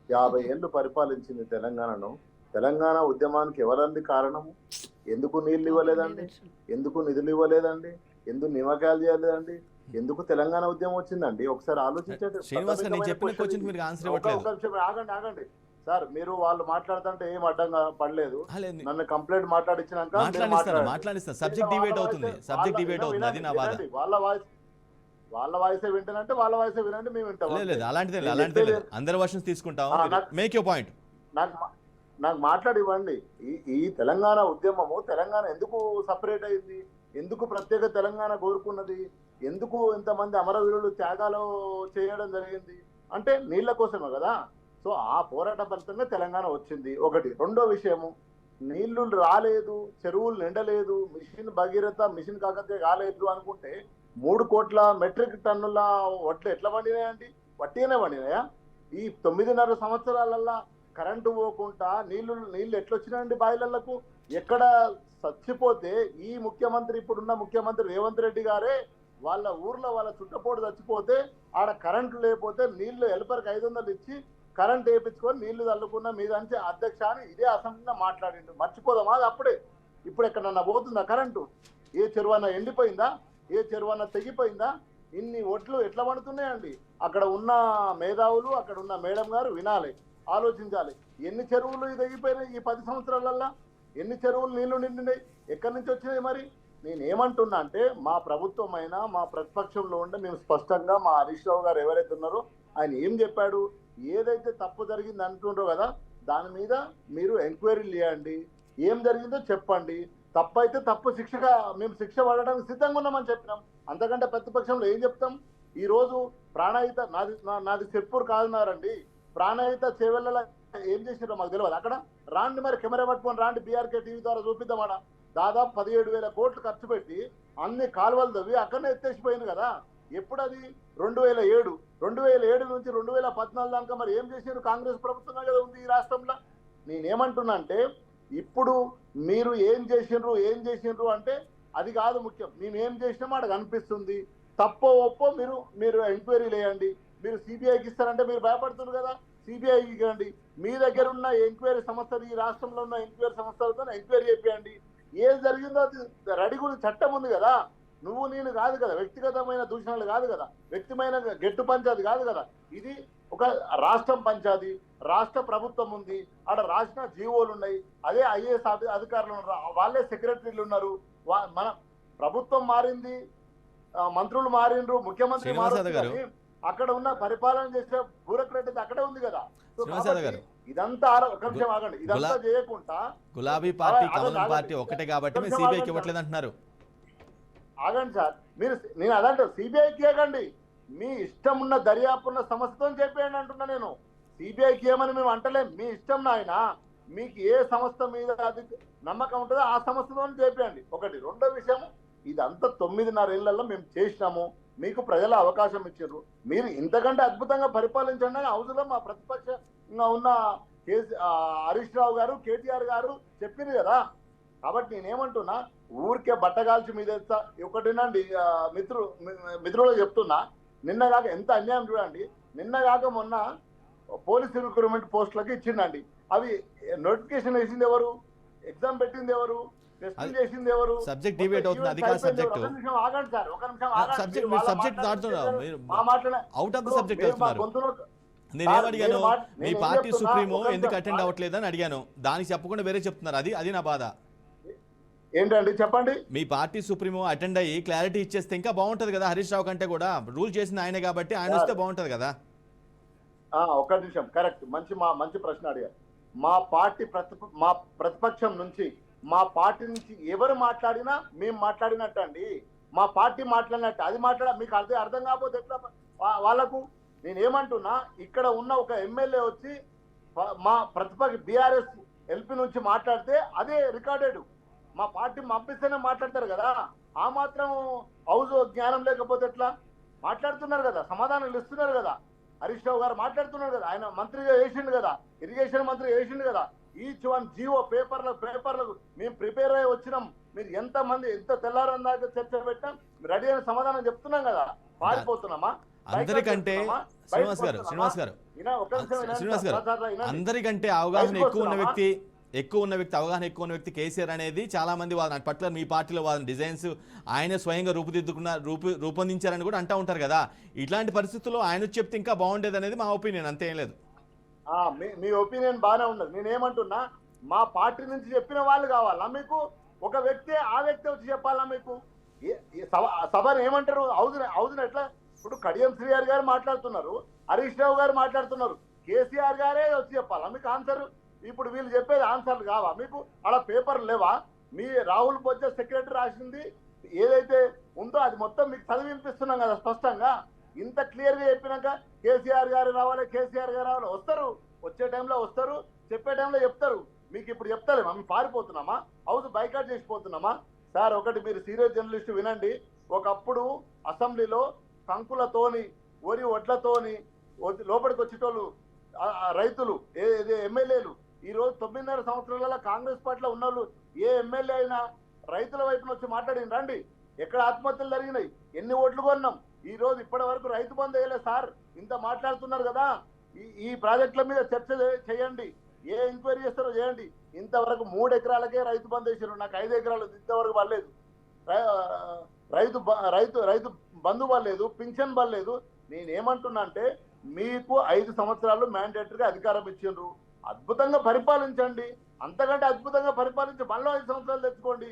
50 ఏళ్ళు పరిపాలించింది తెలంగాణను. తెలంగాణ ఉద్యమానికి ఎవరండి కారణము? ఎందుకు నీళ్లు ఇవ్వలేదండి? ఎందుకు నిధులు ఇవ్వలేదండి? ఎందుకు నియామకాలు చేయలేదండి? ఎందుకు తెలంగాణ ఉద్యమం వచ్చిందండి? ఒకసారి ఆలోచించండి. ఆగండి సార్, మీరు వాళ్ళు మాట్లాడుతుంటే ఏం అడ్డంగా పడలేదు. నన్ను కంప్లైంట్ మాట్లాడించినాక వాళ్ళ వాయిసే వింటానంటే వాళ్ళ వాయిసే వినండి, మేము వింటాం. నాకు మాట్లాడివ్వండి. ఈ తెలంగాణ ఉద్యమము తెలంగాణ ఎందుకు సపరేట్ అయింది? ఎందుకు ప్రత్యేక తెలంగాణ కోరుకున్నది? ఎందుకు ఇంతమంది అమరవీరులు త్యాగాలు చేయడం జరిగింది? అంటే నీళ్ల కోసమే కదా. సో ఆ పోరాట ఫలితంగా తెలంగాణ వచ్చింది. ఒకటి. రెండో విషయము, నీళ్లు రాలేదు, చెరువులు నిండలేదు, మిషన్ భగీరథ, మిషన్ కాకతీయ కాలేదు అనుకుంటే 3 కోట్ల మెట్రిక్ టన్నుల వడ్లు ఎట్లా పండినాయండి? వట్టిగానే పండినాయా? ఈ 9.5 సంవత్సరాలల్లా కరెంటు పోకుండా నీళ్లు ఎట్లొచ్చినాయండి బాయిలలకు? ఎక్కడ చచ్చిపోతే ఈ ముఖ్యమంత్రి, ఇప్పుడున్న ముఖ్యమంత్రి రేవంత్ రెడ్డి గారే వాళ్ళ ఊర్లో వాళ్ళ చుట్టపోటు చచ్చిపోతే ఆడ కరెంటు లేకపోతే నీళ్లు హెల్పర్కి 500 ఇచ్చి కరెంట్ వేయించుకొని నీళ్లు చల్లుకున్న మీద అంటే అధ్యక్ష అని ఇదే అసెంబ్లీలో మాట్లాడిండు. మర్చిపోదామా? అది అప్పుడే. ఇప్పుడు ఎక్కడన్నా పోతుందా కరెంటు? ఏ చెరువన్నా ఎండిపోయిందా? ఏ చెరువన్నా తెగిపోయిందా? ఇన్ని ఒట్లు ఎట్లా పడుతున్నాయండి? అక్కడ ఉన్న మేధావులు, అక్కడ ఉన్న మేడం గారు వినాలి, ఆలోచించాలి. ఎన్ని చెరువులు తెగిపోయినాయి ఈ 10 సంవత్సరాలల్లా? ఎన్ని చెరువులు నీళ్లు నిండినాయి? ఎక్కడి నుంచి వచ్చినాయి? మరి నేనేమంటున్నా అంటే, మా ప్రభుత్వం అయినా మా ప్రతిపక్షంలో ఉండే మేము స్పష్టంగా మా హరీష్ రావు గారు ఎవరైతే ఉన్నారో ఆయన ఏం చెప్పాడు? ఏదైతే తప్పు జరిగింది అంటుండ్రో కదా, దాని మీద మీరు ఎంక్వైరీలు చేయండి, ఏం జరిగిందో చెప్పండి. తప్పు అయితే తప్పు శిక్షగా మేము శిక్ష పడడానికి సిద్ధంగా ఉన్నామని చెప్పినాం. అంతకంటే ప్రతిపక్షంలో ఏం చెప్తాం? ఈరోజు ప్రాణహిత నాది సిర్పూర్ కాదున్నారండి, ప్రాణహిత చేవెళ్ళ ఏం చేసినారో మాకు తెలియదు. అక్కడ రాండి, మరి కెమెరా పట్టుకొని రాండి, బీఆర్కే టీవీ ద్వారా చూపిద్దామా. దాదాపు 17,000 కోట్లు ఖర్చు పెట్టి అన్ని కాలువలు తవ్వి అక్కడనే ఎత్తేసిపోయింది కదా. ఎప్పుడు అది? 2007. 2007 నుంచి 2014 దాకా మరి ఏం చేశారు? కాంగ్రెస్ ప్రభుత్వమే కదా ఉంది ఈ రాష్ట్రంలో. నేనేమంటున్నా అంటే, ఇప్పుడు మీరు ఏం చేసిండ్రు అంటే అది కాదు ముఖ్యం. మేము ఏం చేసినామో అక్కడ కనిపిస్తుంది. తప్పో ఒప్పో మీరు ఎంక్వైరీ లేయండి. మీరు సిబిఐకి ఇస్తారంటే మీరు భయపడుతున్నారు కదా, సిబిఐకి ఇవ్వండి. మీ దగ్గర ఉన్న ఎంక్వైరీ సంస్థలు, ఈ రాష్ట్రంలో ఉన్న ఎంక్వైరీ సంస్థలతో ఎంక్వైరీ చేయండి. ఏం జరిగిందో అది రెడీ కూడా చట్టం ఉంది కదా. నువ్వు నేను కాదు కదా, వ్యక్తిగతమైన దూషణలు కాదు కదా, వ్యక్తిమైన గెట్టు పంచాది కాదు కదా. ఇది ఒక రాష్ట్రం పంచాది, రాష్ట్ర ప్రభుత్వం ఉంది, ఆడ రాష్ట్ర జీవోలు ఉన్నాయి, అదే ఐఏఎస్ అధికారులు ఉన్నారు, వాళ్ళే సెక్రటరీలు ఉన్నారు. మన ప్రభుత్వం మారింది, మంత్రులు మారిండ్రు, ముఖ్యమంత్రి మారిండ్రు, అక్కడ ఉన్న పరిపాలన చేసే బ్యూరోక్రట్ అక్కడే ఉంది కదా. ఇదంతా ఒక నిమిషం ఆగండి, ఇదంతా చేయకుండా గులాబీ పార్టీ కమలం పార్టీ ఒకటే కాబట్టి సిబిఐకి ఇవ్వట్లేదు అంటున్నారు. ఆగండి సార్, నేను అదంటే సిబిఐకి ఇవ్వకండి, మీ ఇష్టం ఉన్న దర్యాప్తు ఉన్న సంస్థతో చెప్పేయండి అంటున్నా నేను. సిబిఐకి ఏమని మేము అంటలేం, మీ ఇష్టం నాయన. మీకు ఏ సంస్థ మీద అది నమ్మకం ఉంటుందో ఆ సంస్థతో చెప్పేయండి. ఒకటి. రెండో విషయం, ఇదంతా 9.5 ఏళ్లలో మేము చేసినాము, మీకు ప్రజల అవకాశం ఇచ్చారు, మీరు ఇంతకంటే అద్భుతంగా పరిపాలించండి అని హౌస్లో మా ప్రతిపక్షంగా ఉన్న హరీష్ రావు గారు, కేటీఆర్ గారు చెప్పింది కదా. కాబట్టి నేనేమంటున్నా, ఊరికే బట్టగాల్చి మీద ఒకటినండి, మిత్రులు చెప్తున్నా, నిన్నగాక ఎంత అన్యాయం చూడండి. నిన్నగాక మొన్న పోలీస్ రిక్రూట్మెంట్ పోస్టులకి ఇచ్చిండండి. అవి నోటిఫికేషన్ వేసింది ఎవరు? ఎగ్జామ్ పెట్టింది ఎవరు? టెస్టింగ్ చేసింది ఎవరు? సబ్జెక్ట్ డిబేట్ అవుతుంది, అది కాదు సబ్జెక్ట్. ఒక నిమిషం ఆగండి సార్, ఒక నిమిషం సబ్జెక్ట్ దాటుతున్నారు, అవుట్ ఆఫ్ ద సబ్జెక్ట్ వెళ్తున్నారు. నేనేం అడిగాను, మీ పార్టీ సుప్రీమో ఎందుకు అటెండ్ అవ్వట్లేదు అని అడిగాను, దానికి చెప్పకుండా వేరే చెప్తున్నారు. అది నా బాధ. ఏంటండి చెప్పండి. మీ పార్టీ సుప్రీమో అటెండ్ అయ్యి క్లారిటీ ఇచ్చేస్తే ఇంకా బాగుంటది కదా. హరీష్ రావు కంటే కూడా రూల్ చేసిన ఆయనే కాబట్టి ఆయన వస్తే బాగుంటది కదా. ఒక్క నిమిషం, కరెక్ట్, మంచి ప్రశ్న అడిగారు. మా పార్టీ మా ప్రతిపక్షం నుంచి, మా పార్టీ నుంచి ఎవరు మాట్లాడినా మేము మాట్లాడినట్టు అండి, మా పార్టీ మాట్లాడినట్టు. అది మీకు అర్థం కాకపోతే ఎట్లా వాళ్ళకు? నేనేమంటున్నా, ఇక్కడ ఉన్న ఒక ఎమ్మెల్యే వచ్చి మా ప్రతిపక్ష బీఆర్ఎస్ ఎల్పీ నుంచి మాట్లాడితే అదే రికార్డెడ్. మా పార్టీ పంపిస్తేనే మాట్లాడతారు కదా. ఆ మాత్రం హౌస్ జ్ఞానం లేకపోతే ఎట్లా? మాట్లాడుతున్నారు కదా, సమాధానాలు ఇస్తున్నారు కదా. హరీష్ రావు గారు మాట్లాడుతున్నారు కదా, ఆయన మంత్రిగా వేసిండు కదా, ఇరిగేషన్ మంత్రి వేసిండు కదా. ఈచ్ వన్ జీవో పేపర్లకు మేము ప్రిపేర్ అయ్యి వచ్చినాం. మీరు ఎంత తెల్లారం దాకా చర్చ పెట్టాం, రెడీ అయిన సమాధానం చెప్తున్నాం కదా. పారిపోతున్నామా? అందరికంటే శ్రీనివాస్ గారు అందరికంటే అవగాహన ఎక్కువ ఉన్న వ్యక్తి కేసీఆర్ అనేది చాలా మంది వాళ్ళని పర్టికులర్ మీ పార్టీలో వాళ్ళ డిజైన్స్ ఆయన స్వయంగా రూపొందించారని కూడా అంటూ ఉంటారు కదా. ఇట్లాంటి పరిస్థితుల్లో ఆయన చెప్తే ఇంకా బాగుండేది అనేది మా ఒపీనియన్, అంతేం లేదు. మీ ఒపీనియన్ బాగానే ఉన్నది. నేనేమంటున్నా, మా పార్టీ నుంచి చెప్పిన వాళ్ళు కావాలా మీకు? ఒక వ్యక్తి ఆ వ్యక్తి వచ్చి చెప్పాలా మీకు? సభను ఏమంటారు? హౌజ్ని ఎట్లా? ఇప్పుడు కడియం శ్రీఆర్ గారు మాట్లాడుతున్నారు, హరీష్ రావు గారు మాట్లాడుతున్నారు, కేసీఆర్ గారే వచ్చి చెప్పాలా మీకు ఆన్సర్? ఇప్పుడు వీళ్ళు చెప్పేది ఆన్సర్లు కావా మీకు? అలా పేపర్ లేవా? మీ రాహుల్ బొజ్జ సెక్రటరీ రాసింది ఏదైతే ఉందో అది మొత్తం మీకు చదివి వినిపిస్తున్నాం కదా స్పష్టంగా. ఇంత క్లియర్ గా చెప్పినాక కేసీఆర్ గారు రావాలి, కేసీఆర్ గారు రావాలి, వస్తారు, వచ్చే టైంలో వస్తారు, చెప్పే టైంలో చెప్తారు. మీకు ఇప్పుడు చెప్తారేమా? మేము పారిపోతున్నామా? హౌస్ బైకాట్ చేసిపోతున్నామా? సార్ ఒకటి మీరు సీరియస్ జర్నలిస్ట్ వినండి. ఒకప్పుడు అసెంబ్లీలో కంకులతోని వడ్లతోని లోపలికి వచ్చేటోళ్ళు రైతులు ఎమ్మెల్యేలు. ఈ రోజు 9.5 సంవత్సరాల కాంగ్రెస్ పార్టీలో ఉన్న వాళ్ళు ఏ ఎమ్మెల్యే అయినా రైతుల వైపున వచ్చి మాట్లాడింది రండి. ఎక్కడ ఆత్మహత్యలు జరిగినాయి, ఎన్ని ఓట్లు కొన్నాం, ఈ రోజు ఇప్పటి వరకు రైతు బంధు వేయలేదు సార్. ఇంత మాట్లాడుతున్నారు కదా. ఈ ప్రాజెక్టుల మీద చర్చ చేయండి, ఏ ఎంక్వైరీ చేస్తారో చేయండి. ఇంతవరకు 3 ఎకరాలకే రైతు బంధు వేసారు, నాకు 5 ఎకరాలు ఇంతవరకు పడలేదు. రైతు బంధు పడలేదు, పింఛన్ పడలేదు. నేనేమంటున్నా అంటే మీకు 5 సంవత్సరాలు మ్యాండేటరీగా అధికారం ఇచ్చిండ్రు, అద్భుతంగా పరిపాలించండి. అంతకంటే అద్భుతంగా పరిపాలించి మళ్ళీ 5 సంవత్సరాలు తెచ్చుకోండి.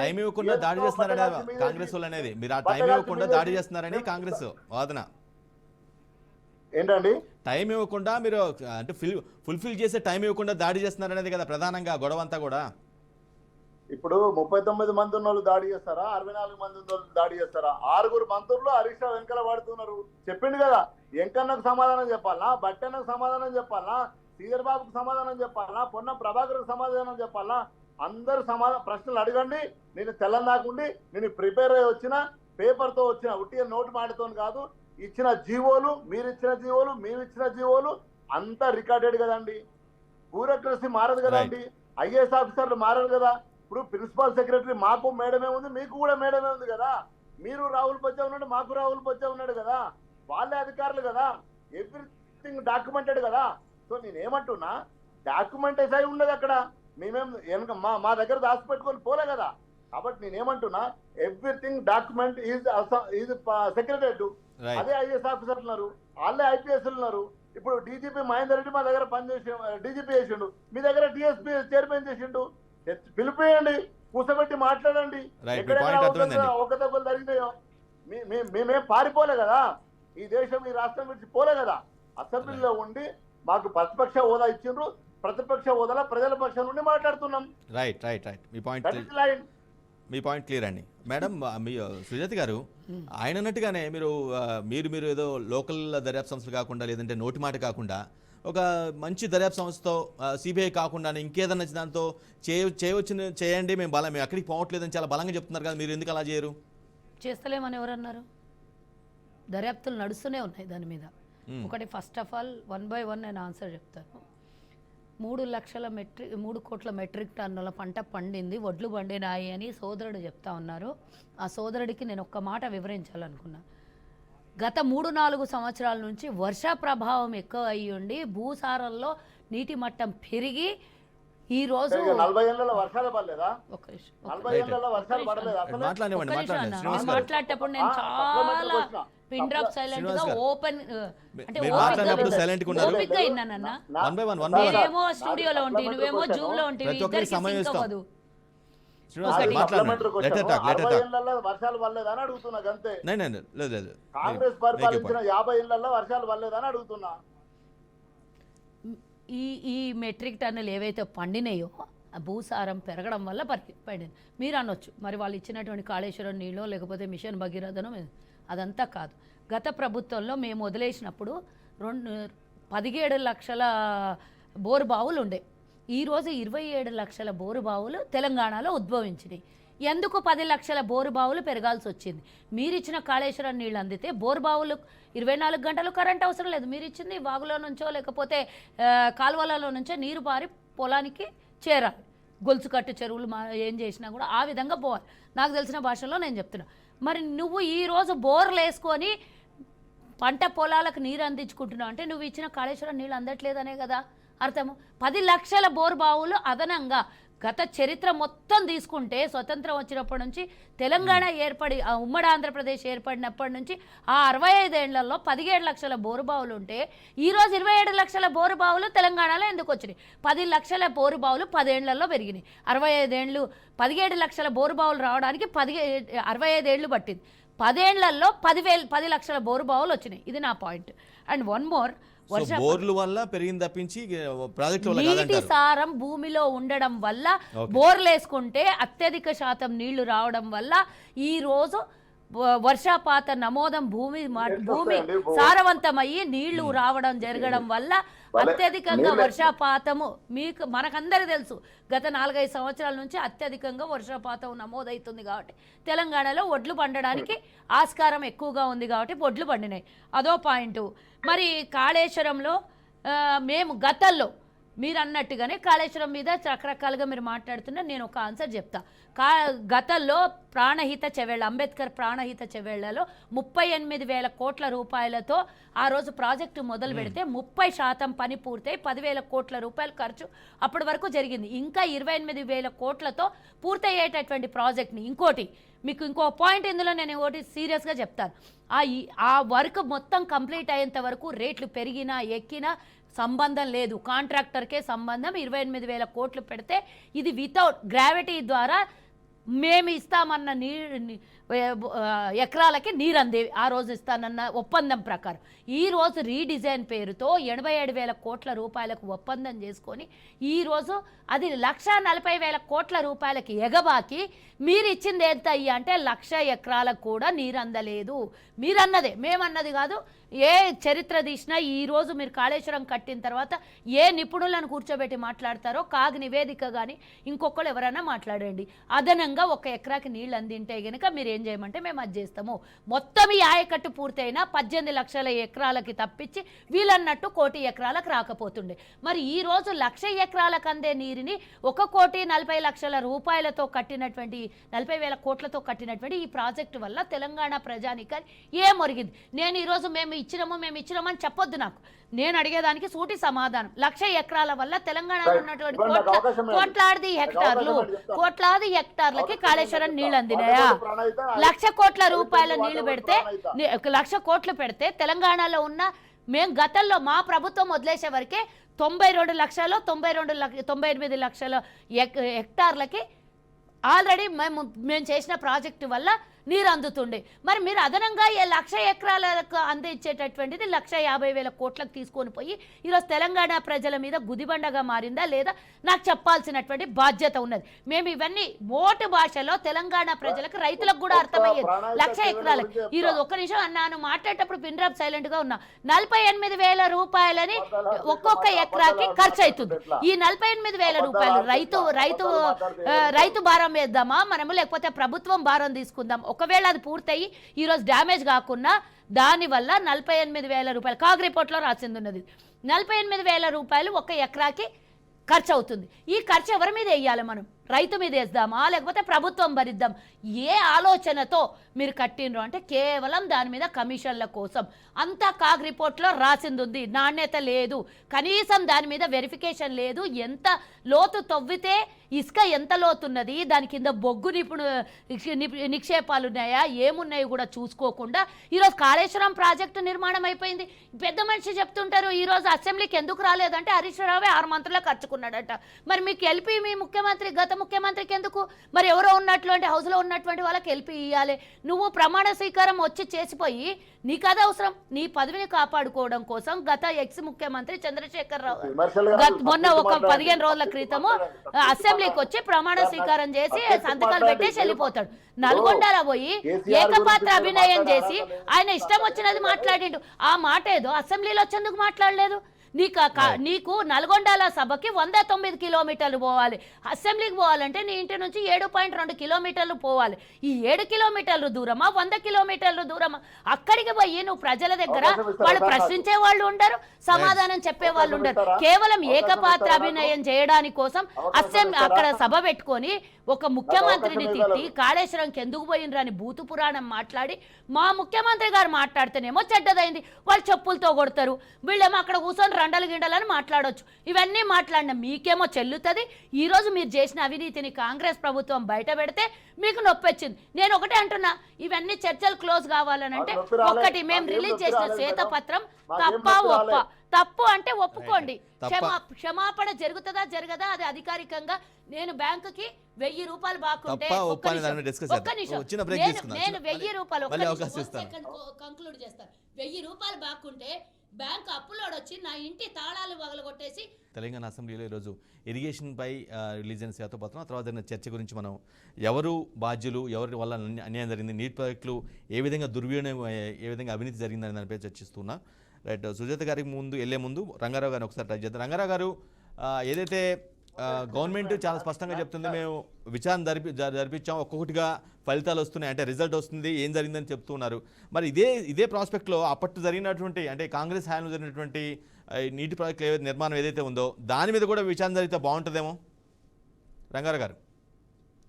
టైం ఇవ్వకుండా దాడి చేస్తున్నారని కాంగ్రెస్ వాళ్ళు అనేది, మీరు ఆ టైం ఇవ్వకుండా దాడి చేస్తున్నారని కాంగ్రెస్ వాదన ఏంటండి? టైం ఇవ్వకుండా మీరు అంటే ఫుల్ఫిల్ చేసే టైం ఇవ్వకుండా దాడి చేస్తున్నారనేది కదా ప్రధానంగా గొడవ అంతా కూడా. ఇప్పుడు 39 మంది ఉన్న వాళ్ళు దాడి చేస్తారా? 64 మంది ఉన్న వాళ్ళు దాడి చేస్తారా? 6 మంత్రులు హరీష్ రావు వెనకాల పడుతున్నారు. చెప్పిండు కదా, వెంకన్నకు సమాధానం చెప్పాలా, బట్టన్నకు సమాధానం చెప్పాలా, శ్రీధర్ బాబుకు సమాధానం చెప్పాలా, పొన్న ప్రభాకర్కు సమాధానం చెప్పాలా? అందరూ ప్రశ్నలు అడగండి. నేను తెల్లందాకుండి నేను ప్రిపేర్ అయ్యి వచ్చిన పేపర్తో వచ్చిన, ఉట్టిగా నోటు మాటతో కాదు. ఇచ్చిన జీవోలు, మీరు ఇచ్చిన జీవోలు, మేము ఇచ్చిన జీవోలు అంతా రికార్డెడ్ కదండి. బ్యూరోక్రసీ మారదు కదండి, ఐఏఎస్ ఆఫీసర్లు మారదు కదా. ఇప్పుడు ప్రిన్సిపల్ సెక్రటరీ మాకు మేడమే ఉంది, మీకు కూడా మేడమే ఉంది కదా. మీరు రాహుల్ బొజ్జా ఉన్నాడు, మాకు రాహుల్ బొజ్జా ఉన్నాడు కదా. వాళ్ళే అధికారులు కదా, ఎవ్రీథింగ్ డాక్యుమెంటెడ్ కదా. సో నేనేమంటున్నా, డాక్యుమెంటేజ్ అయి ఉండదు అక్కడ. మేమేం మా దగ్గర దాచిపెట్టుకొని పోలే కదా. కాబట్టి నేనేమంటున్నా, ఎవ్రీథింగ్ డాక్యుమెంట్ ఈజ్ సెక్రటరీ. అదే ఐఏఎస్ ఆఫీసర్లు ఉన్నారు, వాళ్ళే ఐపీఎస్ ఉన్నారు. ఇప్పుడు డీజీపీ మహేందర్ రెడ్డి మా దగ్గర పనిచేసి డీజీపీ చేసిండు, మీ దగ్గర డిఎస్పీ చైర్మన్ చేసిండు. పిలిపేయండి, కూర్చోబెట్టి మాట్లాడండి. ఒక దెబ్బలు జరిగినాయో మేమేం పారిపోలే కదా. ఈ దేశం ఈ రాష్ట్రం నుంచి పోలే కదా. అసెంబ్లీలో ఉండి మాకు ప్రతిపక్ష హోదా ఇచ్చిండ్రు, ప్రతిపక్ష హోదాలో ప్రజల పక్షం నుండి మాట్లాడుతున్నాం. రైట్ మీ పాయింట్ క్లియర్ అండి. మేడం, మీ సుజాత గారు ఆయన అన్నట్టుగానే మీరు ఏదో లోకల్ దర్యాప్తు సంస్థలు కాకుండా, లేదంటే నోటి మాట కాకుండా, ఒక మంచి దర్యాప్తు సంస్థతో, సిబిఐ కాకుండా ఇంకేదన్నా దాంతో చేయండి, మేము అక్కడికి పోవట్లేదని చాలా బలంగా చెప్తున్నారు కదా, మీరు ఎందుకు అలా చేయరు? చేస్తలేమని ఎవరన్నారు? దర్యాప్తులు నడుస్తూనే ఉన్నాయి దాని మీద. ఒకటి, ఫస్ట్ ఆఫ్ ఆల్ 1 by 1 నేను ఆన్సర్ చెప్తాను. 3 కోట్ల మెట్రిక్ టన్నుల పంట పండింది, వడ్లు పండినాయి అని సోదరుడు చెప్తా ఉన్నారు. ఆ సోదరుడికి నేను ఒక్క మాట వివరించాలనుకున్నా. గత 3-4 సంవత్సరాల నుంచి వర్ష ప్రభావం ఎక్కువ అయ్యి ఉండి భూసారంలో నీటి మట్టం పెరిగి ఈ రోజు 40 ఏళ్లలో వర్షాలు పడలేదా? మాట్లాడేటప్పుడు నేను చాలా పిన్ డ్రాప్ సైలెంట్ గా ఓపెన్ అంటే ఓపిక విన్నానన్నా. నేనేమో స్టూడియోలో ఉంటే, నువ్వేమో జూమ్ లో ఉంటే, ఇద్దరికి సింక్ అవ్వదు. వర్షాలు పడలేదని అడుగుతున్నా అంతే. కాంగ్రెస్ పరిపాలించిన 50 ఏళ్లలో వర్షాలు పడలేదని అడుగుతున్నా. ఈ మెట్రిక్ టన్నులు ఏవైతే పండినాయో భూసారం పెరగడం వల్ల పడింది. మీరు అనొచ్చు, మరి వాళ్ళు ఇచ్చినటువంటి కాళేశ్వరం నీళ్ళు లేకపోతే మిషన్ భగీరథను, అదంతా కాదు. గత ప్రభుత్వంలో మేము వదిలేసినప్పుడు 17 లక్షల బోరు బావులు ఉండే. ఈరోజు 27 లక్షల బోరు బావులు తెలంగాణలో ఉద్భవించినాయి. ఎందుకు 10 లక్షల బోరు బావులు పెరగాల్సి వచ్చింది? మీరిచ్చిన కాళేశ్వరం నీళ్ళు అందితే బోరు బావులు 24 గంటలు కరెంట్ అవసరం లేదు. మీరు ఇచ్చింది వాగులో నుంచో లేకపోతే కాలువలలో నుంచో నీరు పారి పొలానికి చేరాలి. గొలుసు కట్టు చెరువులు ఏం చేసినా కూడా ఆ విధంగా పోవాలి. నాకు తెలిసిన భాషలో నేను చెప్తున్నా. మరి నువ్వు ఈరోజు బోర్లు వేసుకొని పంట పొలాలకు నీరు అందించుకుంటున్నావు అంటే నువ్వు ఇచ్చిన కాళేశ్వరం నీళ్ళు అందట్లేదనే కదా అర్థము. 10 లక్షల బోరు బావులు అదనంగా గత చరిత్ర మొత్తం తీసుకుంటే స్వతంత్రం వచ్చినప్పటి నుంచి తెలంగాణ ఏర్పడి ఉమ్మడి ఆంధ్రప్రదేశ్ ఏర్పడినప్పటి నుంచి ఆ 65 ఏళ్లలో 17 లక్షల బోరు బావులు ఉంటే ఈరోజు 27 లక్షల బోరు బావులు తెలంగాణలో ఎందుకు వచ్చినాయి? 10 లక్షల బోరు బావులు 10 ఏళ్లలో పెరిగినాయి. 65 ఏళ్ళు 17 లక్షల బోరు బావులు రావడానికి 65 ఏళ్ళు పట్టింది. 10 ఏళ్లలో 10 లక్షల బోరు బావులు వచ్చినాయి. ఇది నా పాయింట్. అండ్ వన్ మోర్, బోర్లు వల్ల పెరిగింది తప్పించి ప్రాజెక్టు వల్ల నీటి కాదంటారు. సారం భూమిలో ఉండడం వల్ల బోర్లు వేసుకుంటే అత్యధిక శాతం నీళ్లు రావడం వల్ల ఈ రోజు వర్షపాత నమోదం భూమి సారవంతమయ్యి నీళ్లు రావడం జరగడం వల్ల అత్యధికంగా వర్షపాతము మనకందరూ తెలుసు. గత 4-5 సంవత్సరాల నుంచి అత్యధికంగా వర్షపాతం నమోదవుతుంది కాబట్టి తెలంగాణలో ఒడ్లు పండడానికి ఆస్కారం ఎక్కువగా ఉంది కాబట్టి ఒడ్లు పండినాయి. అదో పాయింట్. మరి కాళేశ్వరంలో మేము గతంలో మీరు అన్నట్టుగానే కాళేశ్వరం మీద రకరకాలుగా మీరు మాట్లాడుతున్నా. నేను ఒక ఆన్సర్ చెప్తా. గతంలో ప్రాణహిత చెవేళ్ళ అంబేద్కర్ ప్రాణహిత చెవేళ్లలో 38,000 కోట్ల రూపాయలతో ఆ రోజు ప్రాజెక్టు మొదలు పెడితే 30% పని పూర్తయి 10,000 కోట్ల రూపాయలు ఖర్చు అప్పటి వరకు జరిగింది. ఇంకా 28,000 కోట్లతో పూర్తయ్యేటటువంటి ప్రాజెక్ట్ని ఇంకోటి మీకు ఇంకో పాయింట్ ఇందులో నేను ఒకటి సీరియస్గా చెప్తాను. ఆ వర్క్ మొత్తం కంప్లీట్ అయ్యేంత వరకు రేట్లు పెరిగినా ఎక్కినా సంబంధం లేదు. కాంట్రాక్టర్కే సంబంధం. 28,000 కోట్లు పెడితే ఇది వితౌట్ గ్రావిటీ ద్వారా మేము ఇస్తామన్న ఎకరాలకి నీరు అందేవి ఆ రోజు ఇస్తానన్న ఒప్పందం ప్రకారం. ఈరోజు రీడిజైన్ పేరుతో 87,000 కోట్ల రూపాయలకు ఒప్పందం చేసుకొని ఈరోజు అది 140,000 కోట్ల రూపాయలకి ఎగబాకి మీరు ఇచ్చింది ఎంత అయ్యి అంటే 1,00,000 ఎకరాలకు కూడా నీరు అందలేదు. మీరన్నదే, మేమన్నది కాదు. ఏ చరిత్ర తీసినా ఈరోజు మీరు కాళేశ్వరం కట్టిన తర్వాత ఏ నిపుణులను కూర్చోబెట్టి మాట్లాడతారో కాగ్ నివేదిక కానీ ఇంకొకరు ఎవరైనా మాట్లాడండి. అదనంగా 1 ఎకరాకి నీళ్ళు అందింటే కనుక మీరు ఏం చేయమంటే మేము అది చేస్తాము. మొత్తం ఈ ఆయకట్టు పూర్తయినా 18 లక్షల ఎకరాలకి తప్పించి వీళ్ళన్నట్టు 1 కోటి ఎకరాలకు రాకపోతుండే. మరి ఈరోజు 1,00,000 ఎకరాలకు అందే నీరుని 1,40,00,000 రూపాయలతో కట్టినటువంటి 40,000 కోట్లతో కట్టినటువంటి ఈ ప్రాజెక్టు వల్ల తెలంగాణ ప్రజానికాన్ని ఏం ఒరిగింది? నేను ఈరోజు మేము ఇచ్చినామని చెప్పొద్దు. నాకు నేను అడిగేదానికి సూటి సమాధానం. 1,00,000 ఎకరాల వల్ల తెలంగాణలో ఉన్నటువంటి కోట్లాది హెక్టార్లకి కాళేశ్వరం నీళ్ళు అందినాయా? 1,00,000 కోట్ల రూపాయల నీళ్లు పెడితే 1,00,000 కోట్లు పెడితే తెలంగాణలో ఉన్న మేము గతంలో మా ప్రభుత్వం వదిలేసే వరకే 98 లక్షల హెక్టార్లకి ఆల్రెడీ మేము చేసిన ప్రాజెక్టు వల్ల నీరు అందుతుండే. మరి మీరు అదనంగా 1,00,000 ఎకరాలకు అందించేటటువంటిది 1,50,000 కోట్లకు తీసుకొని పోయి ఈరోజు తెలంగాణ ప్రజల మీద గుదిబండగా మారిందా లేదా నాకు చెప్పాల్సినటువంటి బాధ్యత ఉన్నది. మేము ఇవన్నీ మోటు భాషలో తెలంగాణ ప్రజలకు రైతులకు కూడా అర్థమయ్యేది. 1,00,000 ఎకరాలకు ఈరోజు ఒక్క నిమిషం అన్నాను మాట్లాడేటప్పుడు పిన్ డ్రాప్ సైలెంట్ గా ఉన్నా. 48,000 రూపాయలని ఒక్కొక్క ఎకరాకి ఖర్చు అవుతుంది. ఈ 48,000 రూపాయలు రైతు భారం వేద్దామా మనము, లేకపోతే ప్రభుత్వం భారం తీసుకుందాం? ఒకవేళ అది పూర్తయి ఈరోజు డ్యామేజ్ కాకుండా దానివల్ల 48,000 రూపాయలు కాగ్ రిపోర్ట్లో రాసింది ఉన్నది. 48,000 రూపాయలు 1 ఎకరాకి ఖర్చు అవుతుంది. ఈ ఖర్చు ఎవరి మీద వేయాలి? మనం రైతు మీద వేద్దామా లేకపోతే ప్రభుత్వం భరిద్దాం? ఏ ఆలోచనతో మీరు కట్టినరు అంటే కేవలం దాని మీద కమిషన్ల కోసం. అంతా కాగ్ రిపోర్ట్లో రాసింది ఉంది. నాణ్యత లేదు, కనీసం దాని మీద వెరిఫికేషన్ లేదు. ఎంత లోతు తవ్వితే ఇసుక ఎంత లోతున్నది, దాని కింద బొగ్గు నిక్షేపాలు ఉన్నాయా ఏమున్నాయి కూడా చూసుకోకుండా ఈరోజు కాళేశ్వరం ప్రాజెక్టు నిర్మాణం అయిపోయింది. పెద్ద మనిషి చెప్తుంటారు ఈరోజు అసెంబ్లీకి ఎందుకు రాలేదంటే హరీష్ రావే 6 మంత్రులకు ఖర్చుకున్నాడట. మరి మీకు ఎల్పీ మీ ముఖ్యమంత్రి గత ముఖ్యమంత్రికి ఎందుకు? మరి ఎవరో ఉన్నటువంటి హౌస్లో ఉన్నటువంటి వాళ్ళకి ఎల్పీ ఇవ్వాలి. నువ్వు ప్రమాణ స్వీకారం వచ్చి చేసిపోయి నీకు అది అవసరం. నీ పదవిని కాపాడుకోవడం కోసం గత ఎక్స్ ముఖ్యమంత్రి చంద్రశేఖర్ రావు మొన్న ఒక 15 రోజుల క్రితము అసెంబ్లీకి వచ్చి ప్రమాణ స్వీకారం చేసి సంతకాలు పెట్టేసి వెళ్ళిపోతాడు. నల్గొండలో పోయి ఏకపాత్ర అభినయం చేసి ఆయన ఇష్టం వచ్చినది మాట్లాడిండు. ఆ మాట ఏదో అసెంబ్లీలో వచ్చేందుకు మాట్లాడలేదు. నీకు నల్గొండల సభకి 109 కిలోమీటర్లు పోవాలి, అసెంబ్లీకి పోవాలంటే నీ ఇంటి నుంచి 7.2 కిలోమీటర్లు పోవాలి. ఈ 7 కిలోమీటర్లు దూరమా 100 కిలోమీటర్లు దూరమా? అక్కడికి పోయి నువ్వు ప్రజల దగ్గర వాళ్ళు ప్రశ్నించే వాళ్ళు ఉండరు, సమాధానం చెప్పే వాళ్ళు ఉండరు. కేవలం ఏకపాత్ర అభినయం చేయడానికి కోసం అసెంబ్లీ అక్కడ సభ పెట్టుకొని ఒక ముఖ్యమంత్రిని తిట్టి కాళేశ్వరంకి ఎందుకు పోయినరని భూతు పురాణం మాట్లాడి, మా ముఖ్యమంత్రి గారు మాట్లాడితేనేమో చెడ్డదైంది, వాళ్ళు చెప్పులతో కొడతారు, వీళ్ళేమో అక్కడ కూర్చొని రండలు గిండలని మాట్లాడవచ్చు. ఇవన్నీ మాట్లాడిన మీకేమో చెల్లుతుంది. ఈరోజు మీరు చేసిన అవినీతిని కాంగ్రెస్ ప్రభుత్వం బయట పెడితే మీకు నొప్పి వచ్చింది. నేను ఒకటే అంటున్నా, ఇవన్నీ చర్చలు క్లోజ్ కావాలనంటే ఒక్కటి, మేము రిలీజ్ చేసిన శ్వేతపత్రం తప్ప ఒప్ప, తప్పు అంటే ఒప్పుకోండి, క్షమాపణ జరుగుతుందా జరగదా అది అధికారికంగా. నేను బ్యాంకుకి 1000 రూపాయలు బాకుంటే నేను 1000 రూపాయలు కంక్లూడ్ చేస్తాను. 1000 రూపాయలు బాకుంటే బ్యాంకు అప్పులోడ్ వచ్చి నా ఇంటి తాళాలు పగలగొట్టేసి. తెలంగాణ అసెంబ్లీలో ఈరోజు ఇరిగేషన్ పై రిలీజ్ అయిన శ్వేతపత్రం, తర్వాత జరిగిన చర్చ గురించి మనం ఎవరు బాధ్యులు, ఎవరి వల్ల అన్యాయం జరిగింది, నీటి ప్రాజెక్టులు ఏ విధంగా దుర్వినియోగం, ఏ విధంగా అవినీతి జరిగిందని దానిపై చర్చిస్తున్నా. రైట్, సుజాత గారికి వెళ్లే ముందు రంగారావు గారిని ఒకసారి ట్రై చేద్దాం. రంగారావు గారు, ఏదైతే గవర్నమెంట్ చాలా స్పష్టంగా చెప్తుంది, మేము విచారణ జరిపించాం, ఒక్కొక్కటిగా ఫలితాలు వస్తున్నాయి, అంటే రిజల్ట్ వస్తుంది, ఏం జరిగిందని చెప్తున్నారు. మరి ఇదే ప్రాస్పెక్ట్లో అప్పట్లో జరిగినటువంటి, అంటే కాంగ్రెస్ హయాంలో జరిగినటువంటి నీటి ప్రాజెక్టుల నిర్మాణం ఏదైతే ఉందో దాని మీద కూడా విచారణ జరిగితే బాగుంటుందేమో. రంగారావు గారు.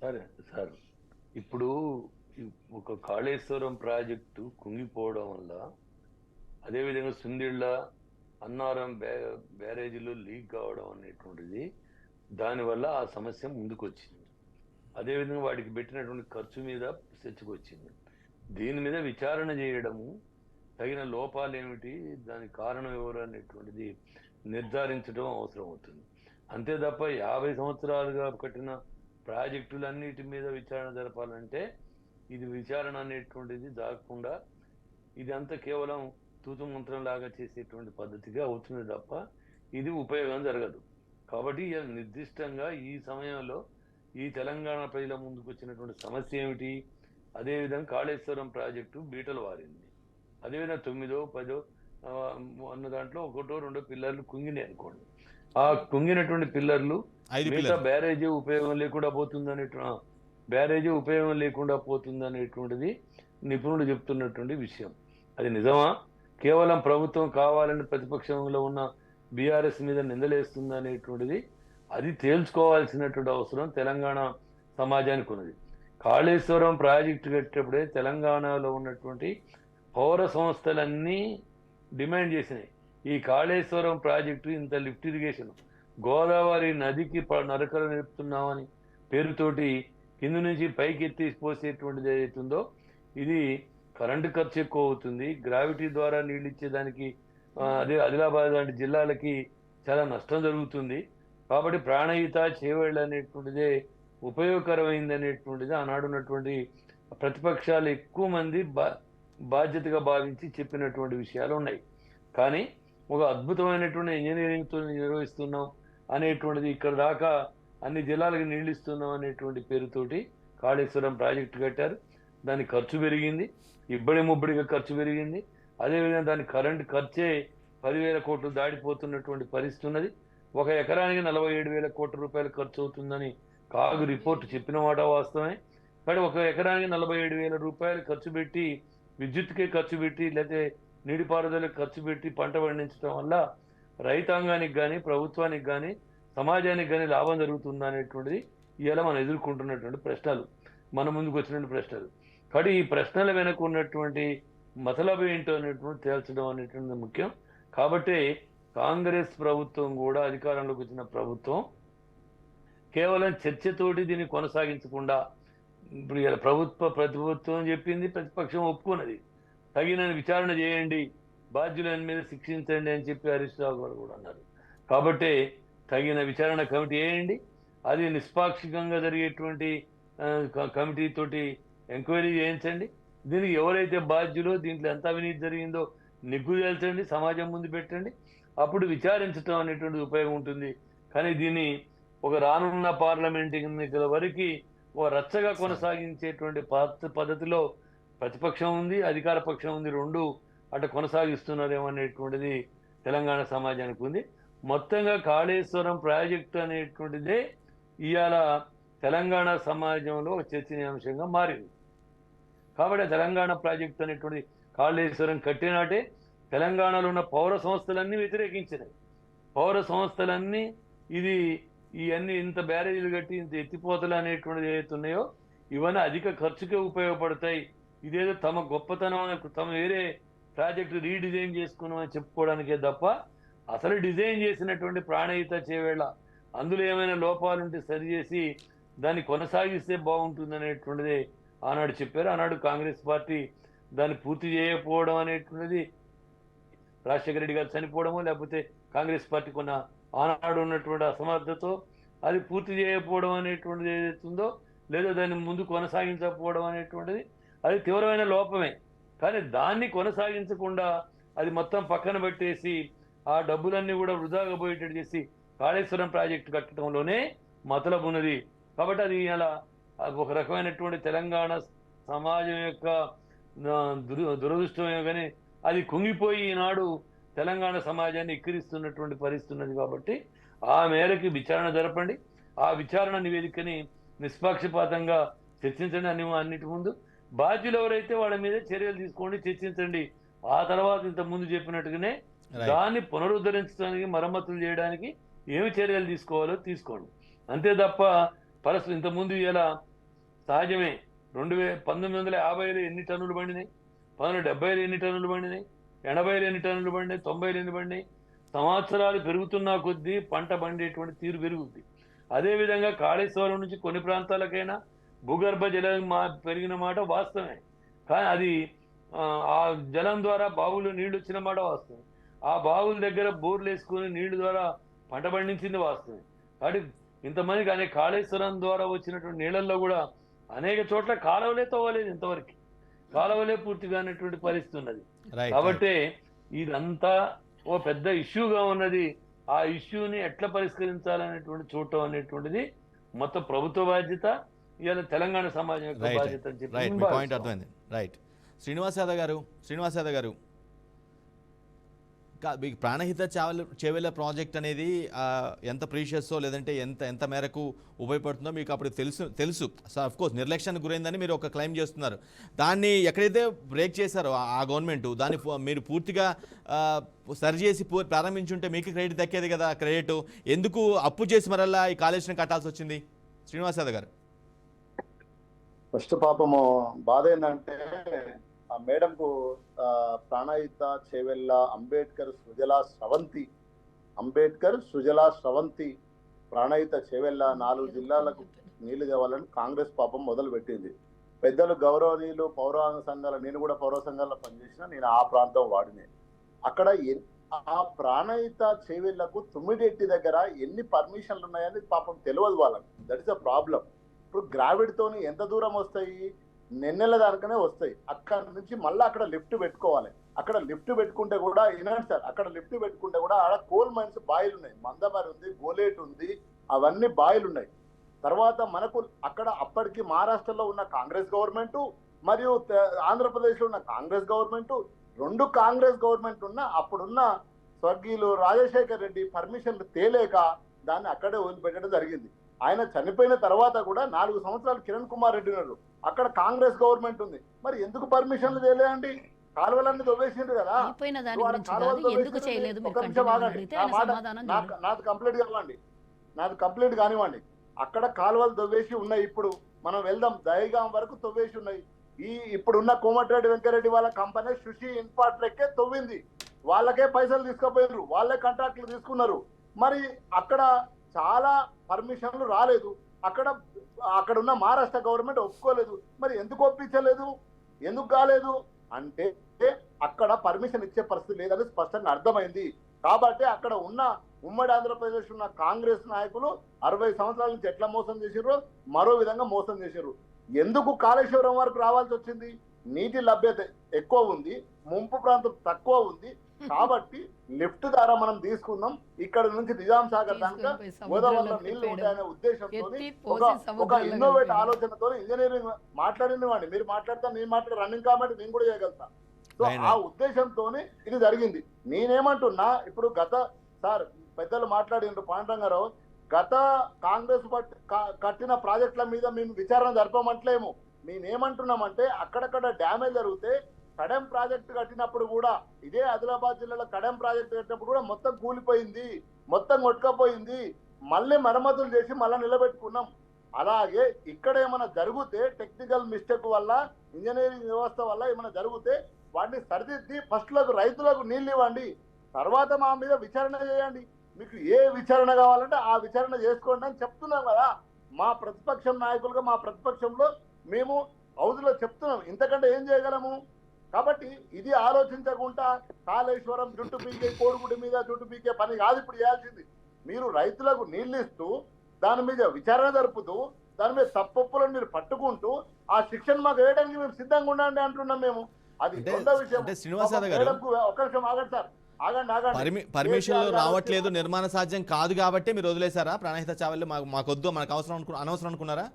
సరే సార్, ఇప్పుడు ఒక కాళేశ్వరం ప్రాజెక్టు కుంగిపోవడం వల్ల, అదేవిధంగా సుందిళ్ళ అన్నారం బ్యారేజీలు లీక్ కావడం అనేటువంటిది, దానివల్ల ఆ సమస్య ముందుకు వచ్చింది. అదేవిధంగా వాటికి పెట్టినటువంటి ఖర్చు మీద చర్చకు వచ్చింది. దీని మీద విచారణ చేయడము, తగిన లోపాలు ఏమిటి, దానికి కారణం ఎవరు అనేటువంటిది నిర్ధారించడం అవసరం అవుతుంది. అంతే తప్ప 50 సంవత్సరాలుగా కట్టిన ప్రాజెక్టులన్నిటి మీద విచారణ జరపాలంటే ఇది విచారణ అనేటువంటిది జరగకుండా ఇదంతా కేవలం తూతు మంత్రం లాగా చేసేటువంటి పద్ధతిగా అవుతుంది తప్ప ఇది ఉపయోగం జరగదు. కాబట్టి నిర్దిష్టంగా ఈ సమయంలో ఈ తెలంగాణ ప్రజల ముందుకు వచ్చినటువంటి సమస్య ఏమిటి, అదేవిధంగా కాళేశ్వరం ప్రాజెక్టు బీటలు వారింది, అదేవిధంగా 9, 10 అన్న దాంట్లో 1, 2 పిల్లర్లు కుంగినాయి అనుకోండి. ఆ కుంగినటువంటి పిల్లర్లు మిగతా బ్యారేజీ ఉపయోగం లేకుండా పోతుందనేటువంటిది నిపుణులు చెప్తున్నటువంటి విషయం. అది నిజమా, కేవలం ప్రభుత్వం కావాలని ప్రతిపక్షంలో ఉన్న బీఆర్ఎస్ మీద నిందలేస్తుంది అనేటువంటిది అది తేల్చుకోవాల్సినటువంటి అవసరం తెలంగాణ సమాజానికి ఉన్నది. కాళేశ్వరం ప్రాజెక్టు కట్టేటప్పుడే తెలంగాణలో ఉన్నటువంటి పౌర సంస్థలన్నీ డిమాండ్ చేసినాయి, ఈ కాళేశ్వరం ప్రాజెక్టు ఇంత లిఫ్ట్ ఇరిగేషన్ గోదావరి నదికి నరకలు నేర్పుతున్నామని పేరుతోటి కింద నుంచి పైకి ఎత్తి పోసేటువంటిది ఏదైతుందో ఇది కరెంటు ఖర్చు ఎక్కువ అవుతుంది, గ్రావిటీ ద్వారా నీళ్ళు ఇచ్చేదానికి అదే ఆదిలాబాద్ లాంటి జిల్లాలకి చాలా నష్టం జరుగుతుంది. కాబట్టి ప్రాణహిత చేవేళ్ళు అనేటువంటిదే ఉపయోగకరమైంది అనేటువంటిది ఆనాడు ఉన్నటువంటి ప్రతిపక్షాలు ఎక్కువ మంది బాధ్యతగా భావించి చెప్పినటువంటి విషయాలు ఉన్నాయి. కానీ ఒక అద్భుతమైనటువంటి ఇంజనీరింగ్తో నిర్వహిస్తున్నాం అనేటువంటిది, ఇక్కడ దాకా అన్ని జిల్లాలకు నీళ్ళు ఇస్తున్నాం అనేటువంటి పేరుతోటి కాళేశ్వరం ప్రాజెక్టు కట్టారు. దాని ఖర్చు పెరిగింది, ఇబ్బడి ముబ్బడిగా ఖర్చు పెరిగింది. అదేవిధంగా దాని కరెంటు ఖర్చే 10,000 కోట్లు దాడిపోతున్నటువంటి పరిస్థితి ఉన్నది. 1 ఎకరానికి 47,000 కోట్ల రూపాయలు ఖర్చు అవుతుందని కాగు రిపోర్టు చెప్పిన మాట వాస్తవమే. కానీ 1 ఎకరానికి 47,000 రూపాయలు ఖర్చు పెట్టి, విద్యుత్కే ఖర్చు పెట్టి, లేకపోతే నీటిపారుదలకు ఖర్చు పెట్టి పంట పండించడం వల్ల రైతాంగానికి కానీ, ప్రభుత్వానికి కానీ, సమాజానికి కానీ లాభం జరుగుతుందా అనేటువంటిది ఇవాళ మనం ఎదుర్కొంటున్నటువంటి ప్రశ్నలు, మన ముందుకు వచ్చినటువంటి ప్రశ్నలు. కాబట్టి ఈ ప్రశ్నల వెనక ఉన్నటువంటి మతలబు ఏంటో అనేటువంటి తేల్చడం అనేటువంటిది ముఖ్యం. కాబట్టి కాంగ్రెస్ ప్రభుత్వం కూడా, అధికారంలోకి వచ్చిన ప్రభుత్వం కేవలం చర్చతోటి దీన్ని కొనసాగించకుండా, ఇప్పుడు ఇలా ప్రభుత్వం చెప్పింది, ప్రతిపక్షం ఒప్పుకున్నది, తగిన విచారణ చేయండి, బాధ్యుల మీద శిక్షించండి అని చెప్పి హరీష్ రావు గారు కూడా అన్నారు. కాబట్టి తగిన విచారణ కమిటీ వేయండి, అది నిష్పాక్షికంగా జరిగేటువంటి కమిటీ తోటి ఎంక్వైరీ చేయించండి, దీనికి ఎవరైతే బాధ్యులో, దీంట్లో ఎంత అవినీతి జరిగిందో నిగ్గు తేల్చండి, సమాజం ముందు పెట్టండి, అప్పుడు విచారించడం అనేటువంటిది ఉపయోగం ఉంటుంది. కానీ దీన్ని ఒక రానున్న పార్లమెంట్ ఎన్నికల వరకు ఒక రచ్చగా కొనసాగించేటువంటి పద్ధతిలో ప్రతిపక్షం ఉంది, అధికార పక్షం ఉంది, రెండు అటు కొనసాగిస్తున్నారేమో అనేటువంటిది తెలంగాణ సమాజానికి ఉంది. మొత్తంగా కాళేశ్వరం ప్రాజెక్టు అనేటువంటిదే ఇవాళ తెలంగాణ సమాజంలో ఒక చర్చనీయాంశంగా మారింది. కాబట్టి తెలంగాణ ప్రాజెక్టు అనేటువంటి కాళేశ్వరం కట్టినాటే తెలంగాణలో ఉన్న పౌర సంస్థలన్నీ వ్యతిరేకించినాయి. పౌర సంస్థలన్నీ ఇవన్నీ ఇంత బ్యారేజీలు కట్టి ఇంత ఎత్తిపోతలు అనేటువంటిది ఏదైతే ఉన్నాయో ఇవన్నీ అధిక ఖర్చుకే ఉపయోగపడతాయి, ఇదేదో తమ గొప్పతనం తమ వేరే ప్రాజెక్టు రీడిజైన్ చేసుకున్నామని చెప్పుకోవడానికే తప్ప అసలు డిజైన్ చేసినటువంటి ప్రాణహిత చేవేళ అందులో ఏమైనా లోపాలుంటే సరిచేసి దాన్ని కొనసాగిస్తే బాగుంటుంది అనేటువంటిది ఆనాడు చెప్పారు. ఆనాడు కాంగ్రెస్ పార్టీ దాన్ని పూర్తి చేయకపోవడం అనేటువంటిది రాజశేఖర రెడ్డి గారు చనిపోవడమో లేకపోతే కాంగ్రెస్ పార్టీ కొన్న ఆనాడు ఉన్నటువంటి అసమర్థతో అది పూర్తి చేయకపోవడం అనేటువంటిది ఏదైతుందో లేదా దాన్ని ముందు కొనసాగించకపోవడం అనేటువంటిది అది తీవ్రమైన లోపమే. కానీ దాన్ని కొనసాగించకుండా అది మొత్తం పక్కన పెట్టేసి ఆ డబ్బులన్నీ కూడా వృధాగా పోయేటట్టు చేసి కాళేశ్వరం ప్రాజెక్టు కట్టడంలోనే మతలబు ఉన్నది. కాబట్టి అది ఇలా ఒక రకమైనటువంటి తెలంగాణ సమాజం యొక్క దురదృష్టమే. కానీ అది కుంగిపోయి ఈనాడు తెలంగాణ సమాజాన్ని ఎక్కిరిస్తున్నటువంటి పరిస్థితి ఉన్నది. కాబట్టి ఆ మేరకి విచారణ జరపండి. ఆ విచారణ నివేదికని నిష్పక్షపాతంగా చర్చించండి. అన్నిటి ముందు బాధ్యులు ఎవరైతే వాళ్ళ మీద చర్యలు తీసుకోండి, చర్చించండి. ఆ తర్వాత ఇంత ముందు చెప్పినట్టుగానే దాన్ని పునరుద్ధరించడానికి మరమ్మతులు చేయడానికి ఏమి చర్యలు తీసుకోవాలో తీసుకోండి. అంతే తప్ప పరిస్థితి ఇంతకుముందు ఇలా సహజమే 1950లో ఎన్ని టన్నులు పండినాయి, 1970లో ఎన్ని టన్నులు పండినాయి, 80లో ఎన్ని టన్నులు పండినాయి, 90లో ఎన్ని పండినాయి. సంవత్సరాలు పెరుగుతున్న కొద్దీ పంట పండేటువంటి తీరు పెరుగుద్ది. అదేవిధంగా కాళేశ్వరం నుంచి కొన్ని ప్రాంతాలకైనా భూగర్భ జలం పెరిగిన మాట వాస్తవమే. కానీ అది ఆ జలం ద్వారా బావులు నీళ్లు వచ్చిన మాట వాస్తవం. ఆ బావుల దగ్గర బోర్లు వేసుకుని నీళ్ల ద్వారా పంట పండించింది వాస్తవమే. కాబట్టి ఇంతమందికి అనేక కాళేశ్వరం ద్వారా వచ్చినటువంటి నీళ్ళల్లో కూడా అనేక చోట్ల కాలువలే తవ్వలేదు, ఇంతవరకు కాలువలే పూర్తిగా అనేటువంటి పరిస్థితి ఉన్నది. కాబట్టి ఇదంతా ఓ పెద్ద ఇష్యూగా ఉన్నది. ఆ ఇష్యూని ఎట్లా పరిష్కరించాలనేటువంటి చూడటం అనేటువంటిది మొత్తం ప్రభుత్వ బాధ్యత, ఇవాళ తెలంగాణ సమాజం యొక్క బాధ్యత అని చెప్పి పాయింట్ అర్థమైంది. రైట్. శ్రీనివాస్ యాదవ్ గారు మీకు ప్రాణహిత చేవెళ్ళ ప్రాజెక్ట్ అనేది ఎంత ప్రీషియస్సో లేదంటే ఎంత మేరకు ఉపయోగపడుతుందో మీకు అప్పుడు తెలుసు. సో అఫ్కోర్స్ నిర్లక్ష్యానికి గురైందని మీరు ఒక క్లెయిమ్ చేస్తున్నారు. దాన్ని ఎక్కడైతే బ్రేక్ చేశారో ఆ గవర్నమెంట్ దాన్ని మీరు పూర్తిగా సరిచేసి ప్రారంభించుంటే మీకు క్రెడిట్ దక్కేది కదా. క్రెడిట్ ఎందుకు అప్పు చేసి మరల్లా ఈ కాళేశ్వరం కట్టాల్సి వచ్చింది? శ్రీనివాస్ యాదవ్ గారు. ఫస్ట్ పాపము బాధ ఏంటంటే ఆ మేడంకు ప్రాణహిత చేవెళ్ళ అంబేద్కర్ సుజలా స్రవంతి ప్రాణహిత చేవెళ్ళ 4 జిల్లాలకు నీళ్లు కావాలని కాంగ్రెస్ పాపం మొదలు పెట్టింది. పెద్దలు గౌరవనీయులు పౌర సంఘాల, నేను కూడా పౌర సంఘాల్లో పనిచేసిన, నేను ఆ ప్రాంతం వాడినే. అక్కడ ఆ ప్రాణహిత చేవెళ్లకు తుమ్మిడెట్టి దగ్గర ఎన్ని పర్మిషన్లు ఉన్నాయని పాపం తెలియదు వాళ్ళకి. That is a problem. ఇప్పుడు గ్రావిడ్తోని ఎంత దూరం వస్తాయి? నెన్నెల దానికనే వస్తాయి. అక్కడ నుంచి మళ్ళీ అక్కడ లిఫ్ట్ పెట్టుకోవాలి. అక్కడ లిఫ్ట్ పెట్టుకుంటే కూడా వినండి సార్, అక్కడ లిఫ్ట్ పెట్టుకుంటే కూడా ఆడ కోల్ మైన్స్ బాయిలు ఉన్నాయి, మందమరి ఉంది, గోలేట్ ఉంది, అవన్నీ బాయిలు ఉన్నాయి. తర్వాత మనకు అక్కడ అప్పటికి మహారాష్ట్రలో ఉన్న కాంగ్రెస్ గవర్నమెంట్ మరియు ఆంధ్రప్రదేశ్లో ఉన్న కాంగ్రెస్ గవర్నమెంట్, 2 కాంగ్రెస్ గవర్నమెంట్ ఉన్న అప్పుడున్న స్వర్గీయులు రాజశేఖర్ రెడ్డి పర్మిషన్లు తేలేక దాన్ని అక్కడే వదిలిపెట్టడం జరిగింది. ఆయన చనిపోయిన తర్వాత కూడా 4 సంవత్సరాలు కిరణ్ కుమార్ రెడ్డి ఉన్నారు. అక్కడ కాంగ్రెస్ గవర్నమెంట్ ఉంది. మరి ఎందుకు పర్మిషన్లు తేలేయండి? కాలువలన్నీ తవ్వేసిండ్రు కదా. నాది కంప్లీట్ కానివ్వండి. అక్కడ కాలువలు తవ్వేసి ఉన్నాయి. ఇప్పుడు మనం వెళ్దాం, దయగాం వరకు తవ్వేసి ఉన్నాయి. ఇప్పుడున్న కోమటిరెడ్డి వెంకరెడ్డి వాళ్ళ కంపెనీ సుషి ఇన్ఫాట్రెక్కే తవ్వింది. వాళ్ళకే పైసలు తీసుకుపోయినారు, వాళ్ళే కాంట్రాక్టులు తీసుకున్నారు. మరి అక్కడ చాలా పర్మిషన్లు రాలేదు. అక్కడ ఉన్న మహారాష్ట్ర గవర్నమెంట్ ఒప్పుకోలేదు. మరి ఎందుకు ఒప్పించలేదు, ఎందుకు కాలేదు అంటే అక్కడ పర్మిషన్ ఇచ్చే పరిస్థితి లేదని స్పష్టంగా అర్థమైంది. కాబట్టి అక్కడ ఉన్న ఉమ్మడి ఆంధ్రప్రదేశ్ ఉన్న కాంగ్రెస్ నాయకులు 60 సంవత్సరాల నుంచి ఎట్లా మోసం చేసిర్రో మరో విధంగా మోసం చేశారు. ఎందుకు కాళేశ్వరం వరకు రావాల్సి వచ్చింది? నీటి లభ్యత ఎక్కువ ఉంది, ముంపు ప్రాంతం తక్కువ ఉంది. కాబట్టి లిఫ్ట్ ద్వారా మనం తీసుకుందాం, ఇక్కడ నుంచి నిజాం సాగర్ దాకా గోదావరిలో నీళ్లు ఉంటాయనే ఉద్దేశంతో ఒక ఇన్నోవేట్ ఆలోచనతో ఇంజనీరింగ్ మాట్లాడినవాడిని. మీరు మాట్లాడతా, నేను మాట్లాడి రన్నింగ్ కాబట్టి నేను కూడా చేయగలుగుతా. సో Right, ఆ right. ఉద్దేశంతోనే ఇది జరిగింది. నేనేమంటున్నా, ఇప్పుడు సార్ పెద్దలు మాట్లాడిన పాండురంగారావు, గత కాంగ్రెస్ కట్టిన ప్రాజెక్టుల మీద మేము విచారణ జరపమంటలేము. మేమేమంటున్నామంటే అక్కడక్కడ డ్యామేజ్ జరిగితే కడెం ప్రాజెక్టు కట్టినప్పుడు కూడా, ఇదే ఆదిలాబాద్ జిల్లాలో కడెం ప్రాజెక్టు కట్టినప్పుడు కూడా మొత్తం కూలిపోయింది, మొత్తం కొట్టుకపోయింది, మళ్ళీ మరమ్మతులు చేసి మళ్ళీ నిలబెట్టుకున్నాం. అలాగే ఇక్కడ ఏమైనా జరిగితే టెక్నికల్ మిస్టేక్ వల్ల, ఇంజనీరింగ్ వ్యవస్థ వల్ల ఏమైనా జరిగితే వాటిని సరిదిద్ది ఫస్ట్లకు రైతులకు నీళ్ళు ఇవ్వండి, తర్వాత మా మీద విచారణ చేయండి. మీకు ఏ విచారణ కావాలంటే ఆ విచారణ చేసుకోండి అని చెప్తున్నాం కదా. మా ప్రతిపక్షం నాయకులుగా మా ప్రతిపక్షంలో మేము హౌజ్లో చెప్తున్నాం. ఇంతకంటే ఏం చేయగలము? కాబట్టి ఇది ఆలోచించకుండా కాళేశ్వరం జుట్టు పీకే, కోడిగుడి మీద జుట్టు పీకే పని కాదు ఇప్పుడు చేయాల్సింది. మీరు రైతులకు నీళ్ళు ఇస్తూ దాని మీద విచారణ జరుపుతూ దాని మీద తప్పొప్పులను మీరు పట్టుకుంటూ ఆ శిక్షణ మాకు వేయడానికి మేము సిద్ధంగా ఉండండి అంటున్నాం మేము. అది రెండో విషయం. అంటే శ్రీనివాస్ యాదవ్ గారు, ఒక్క నిమిషం ఆగండి సార్, ఆగండి. పర్మిషన్లు రావట్లేదు, నిర్మాణ సాధ్యం కాదు కాబట్టి మీరు వదిలేశారా ప్రాణహిత చావల్లి? మాకొద్దు, మనకు అనవసరం అనుకున్నారా?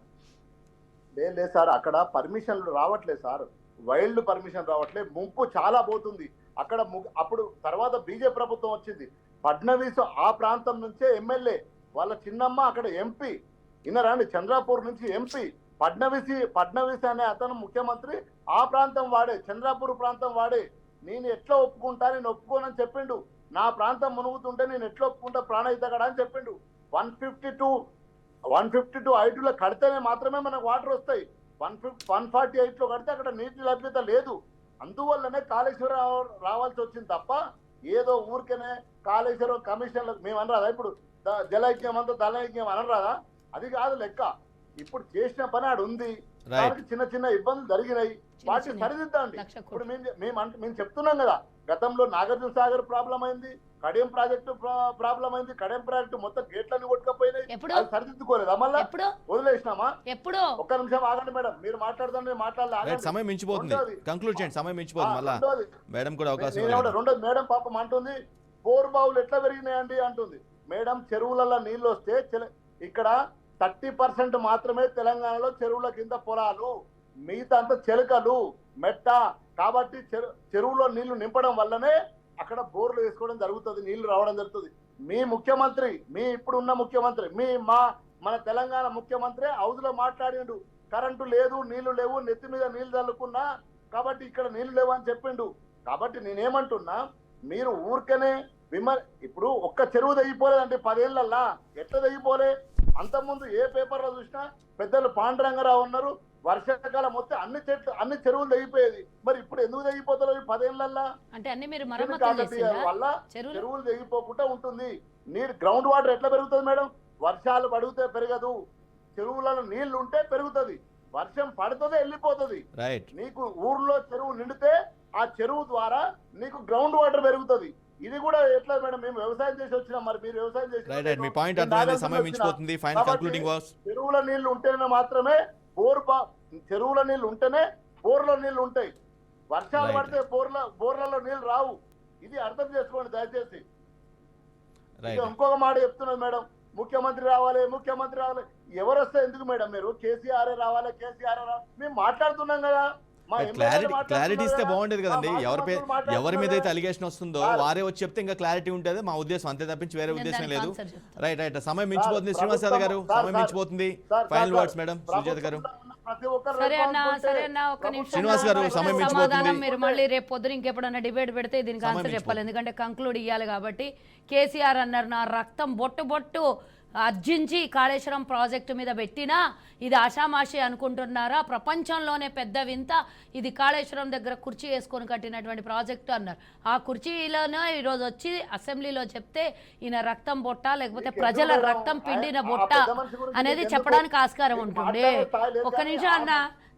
లేదు సార్, అక్కడ పర్మిషన్లు రావట్లేదు సార్, వైల్డ్ పర్మిషన్ రావట్లేదు, ముంపు చాలా పోతుంది అక్కడ. అప్పుడు తర్వాత బీజేపీ ప్రభుత్వం వచ్చింది, ఫడ్నవీస్ ఆ ప్రాంతం నుంచే ఎమ్మెల్యే, వాళ్ళ చిన్నమ్మ అక్కడ ఎంపీ, ఇన్నరాండి చంద్రాపూర్ నుంచి ఎంపీ. ఫడ్నవీస్ అనే అతను ముఖ్యమంత్రి ఆ ప్రాంతం వాడే, చంద్రాపూర్ ప్రాంతం వాడే. నేను ఎట్లా ఒప్పుకుంటా, నేను ఒప్పుకోనని చెప్పిండు. నా ప్రాంతం మునుగుతుంటే నేను ఎట్లా ఒప్పుకుంటా ప్రాణహిత గడ అని చెప్పిండు. 152 ఐటీలో కడితేనే మాత్రమే మనకు వాటర్ వస్తాయి. 148లో కడితే అక్కడ నీటి లభ్యత లేదు. అందువల్లనే కాళేశ్వరం రావాల్సి వచ్చింది తప్ప ఏదో ఊరికేనే కాళేశ్వరం కమిషన్లకు మేము అనరాదా? ఇప్పుడు జలయజ్ఞం అంతా దళయజ్ఞం అనరాదా? అది కాదు లెక్క. ఇప్పుడు చేసిన పని ఆడు ఉంది, దానికి చిన్న చిన్న ఇబ్బందులు జరిగినాయి, వాటిని సరిదిద్దండి. ఇప్పుడు మేము చెప్తున్నాం కదా, గతంలో నాగార్జున సాగర్ ప్రాబ్లం అయింది, కడియం ప్రాజెక్టు ప్రాబ్లం అయింది. కడియం ప్రాజెక్టు మొత్తం గేట్లన్నీ కొట్టుకపోయినాయి, అది సరిదిద్దుకోలేదా? మళ్ళా వదిలేసినామా? ఎప్పుడు? ఒక్క నిమిషం ఆగండి మేడం, మీరు మాట్లాడుతుంటే మాట్లాడాలి, సమయం మించిపోతుంది, కంక్లూడ్ చేయండి, సమయం మించిపోతుంది. మళ్ళా మేడం కూడా అవకాశం. రెండోది మేడం పాపం అంటుంది బోర్ బావులు ఎట్లా పెరిగినాయండి అంటుంది. మేడం చెరువులలో నీళ్ళు వస్తే ఇక్కడ 30% మాత్రమే తెలంగాణలో చెరువుల కింద పొలాలు, మిగతా అంతా చెలకలు మెట్ట. కాబట్టి చెరువులో నీళ్లు నింపడం వల్లనే అక్కడ బోర్లు వేసుకోవడం జరుగుతుంది, నీళ్లు రావడం జరుగుతుంది. మీ ముఖ్యమంత్రి, ఇప్పుడున్న ముఖ్యమంత్రి, మన తెలంగాణ ముఖ్యమంత్రి హౌజ్లో మాట్లాడిండు, కరెంటు లేదు, నీళ్లు లేవు, నెత్తి మీద నీళ్లు చల్లుకున్నా కాబట్టి ఇక్కడ నీళ్లు లేవు అని చెప్పిండు. కాబట్టి నేనేమంటున్నా, మీరు ఊరికనే ఇప్పుడు ఒక్క చెరువు తెగిపోలేదంటే 10 ఏళ్ళల్లా ఎట్లా తెగిపోలే? అంతకుముందు ఏ పేపర్లో చూసినా పెద్దలు పాండురంగారావు ఉన్నారు, వర్షాకాలం వస్తే అన్ని చెరువులు తెగిపోయేది. మరి ఇప్పుడు ఎందుకు తెగిపోతారు 10 ఏళ్ళల్లా? అంటే అన్ని మీరు మరమ్మతులు వల్ల చెరువులు తెగిపోకుండా ఉంటుంది. గ్రౌండ్ వాటర్ ఎట్లా పెరుగుతుంది మేడం? వర్షాలు పడితే పెరగదు, చెరువులలో నీళ్లు ఉంటే పెరుగుతుంది, వర్షం పడుతుంది వెళ్ళిపోతుంది. నీకు ఊర్లో చెరువు నిండితే ఆ చెరువు ద్వారా నీకు గ్రౌండ్ వాటర్ పెరుగుతుంది. ఇది కూడా ఎట్లా మేడం? మేము వ్యవసాయం చేసి వచ్చినాం, మరి మీరు వ్యవసాయం చేసి మీ పాయింట్ అర్థమైంది, సమయం మించిపోతుంది. Final concluding words. చెరువుల నీళ్లు ఉంటేనే మాత్రమే చెరువుల నీళ్లు ఉంటేనే బోర్లో నీళ్లు ఉంటాయి. వర్షాలు పడితే బోర్లలో నీళ్లు రావు. ఇది అర్థం చేసుకోండి దయచేసి. ఇంకొక మాట చెప్తున్నది మేడం, ముఖ్యమంత్రి రావాలి. ఎవరు వస్తే ఎందుకు మేడం? మీరు కేసీఆర్ రావాలి, మేము మాట్లాడుతున్నాం కదా. క్లారిటీ ఇస్తే బాగుండేది కదండి. ఎవరి మీద అయితే అలిగేషన్ వస్తుందో వారే వచ్చి చెప్తే ఇంకా క్లారిటీ ఉంటుంది. మా ఉద్దేశం అంతే తప్పించి వేరే ఉద్దేశం లేదు. రైట్. సమయం మించిపోతుంది. శ్రీనివాస్ యాదవ్ గారు, సమయం మించిపోతుంది. ఫైనల్ వర్డ్స్ మేడం సుజాత గారు. శ్రీనివాస్ గారు, సమయం మించిపోతుంది. మీరు మళ్ళీ రేపు పొద్దున ఇంకెప్పుడన్నా డిబేట్ పెడితే దీనికి ఆన్సర్ చెప్పాలి, ఎందుకంటే కంక్లూడ్ ఇవ్వాలి కాబట్టి. కేసీఆర్ అన్నారు, నా రక్తం బొట్టు అర్జించి కాళేశ్వరం ప్రాజెక్టు మీద పెట్టినా ఇది ఆషామాషి అనుకుంటున్నారా? ప్రపంచంలోనే పెద్ద వింత ఇది, కాళేశ్వరం దగ్గర కుర్చీ వేసుకొని కట్టినటువంటి ప్రాజెక్టు అన్నారు. ఆ కుర్చీలోనే ఈరోజు వచ్చి అసెంబ్లీలో చెప్తే ఈయన రక్తం బొట్ట లేకపోతే ప్రజల రక్తం పిండిన బొట్ట అనేది చెప్పడానికి ఆస్కారం ఉంటుంది. ఒక్క నిమిషం అన్న,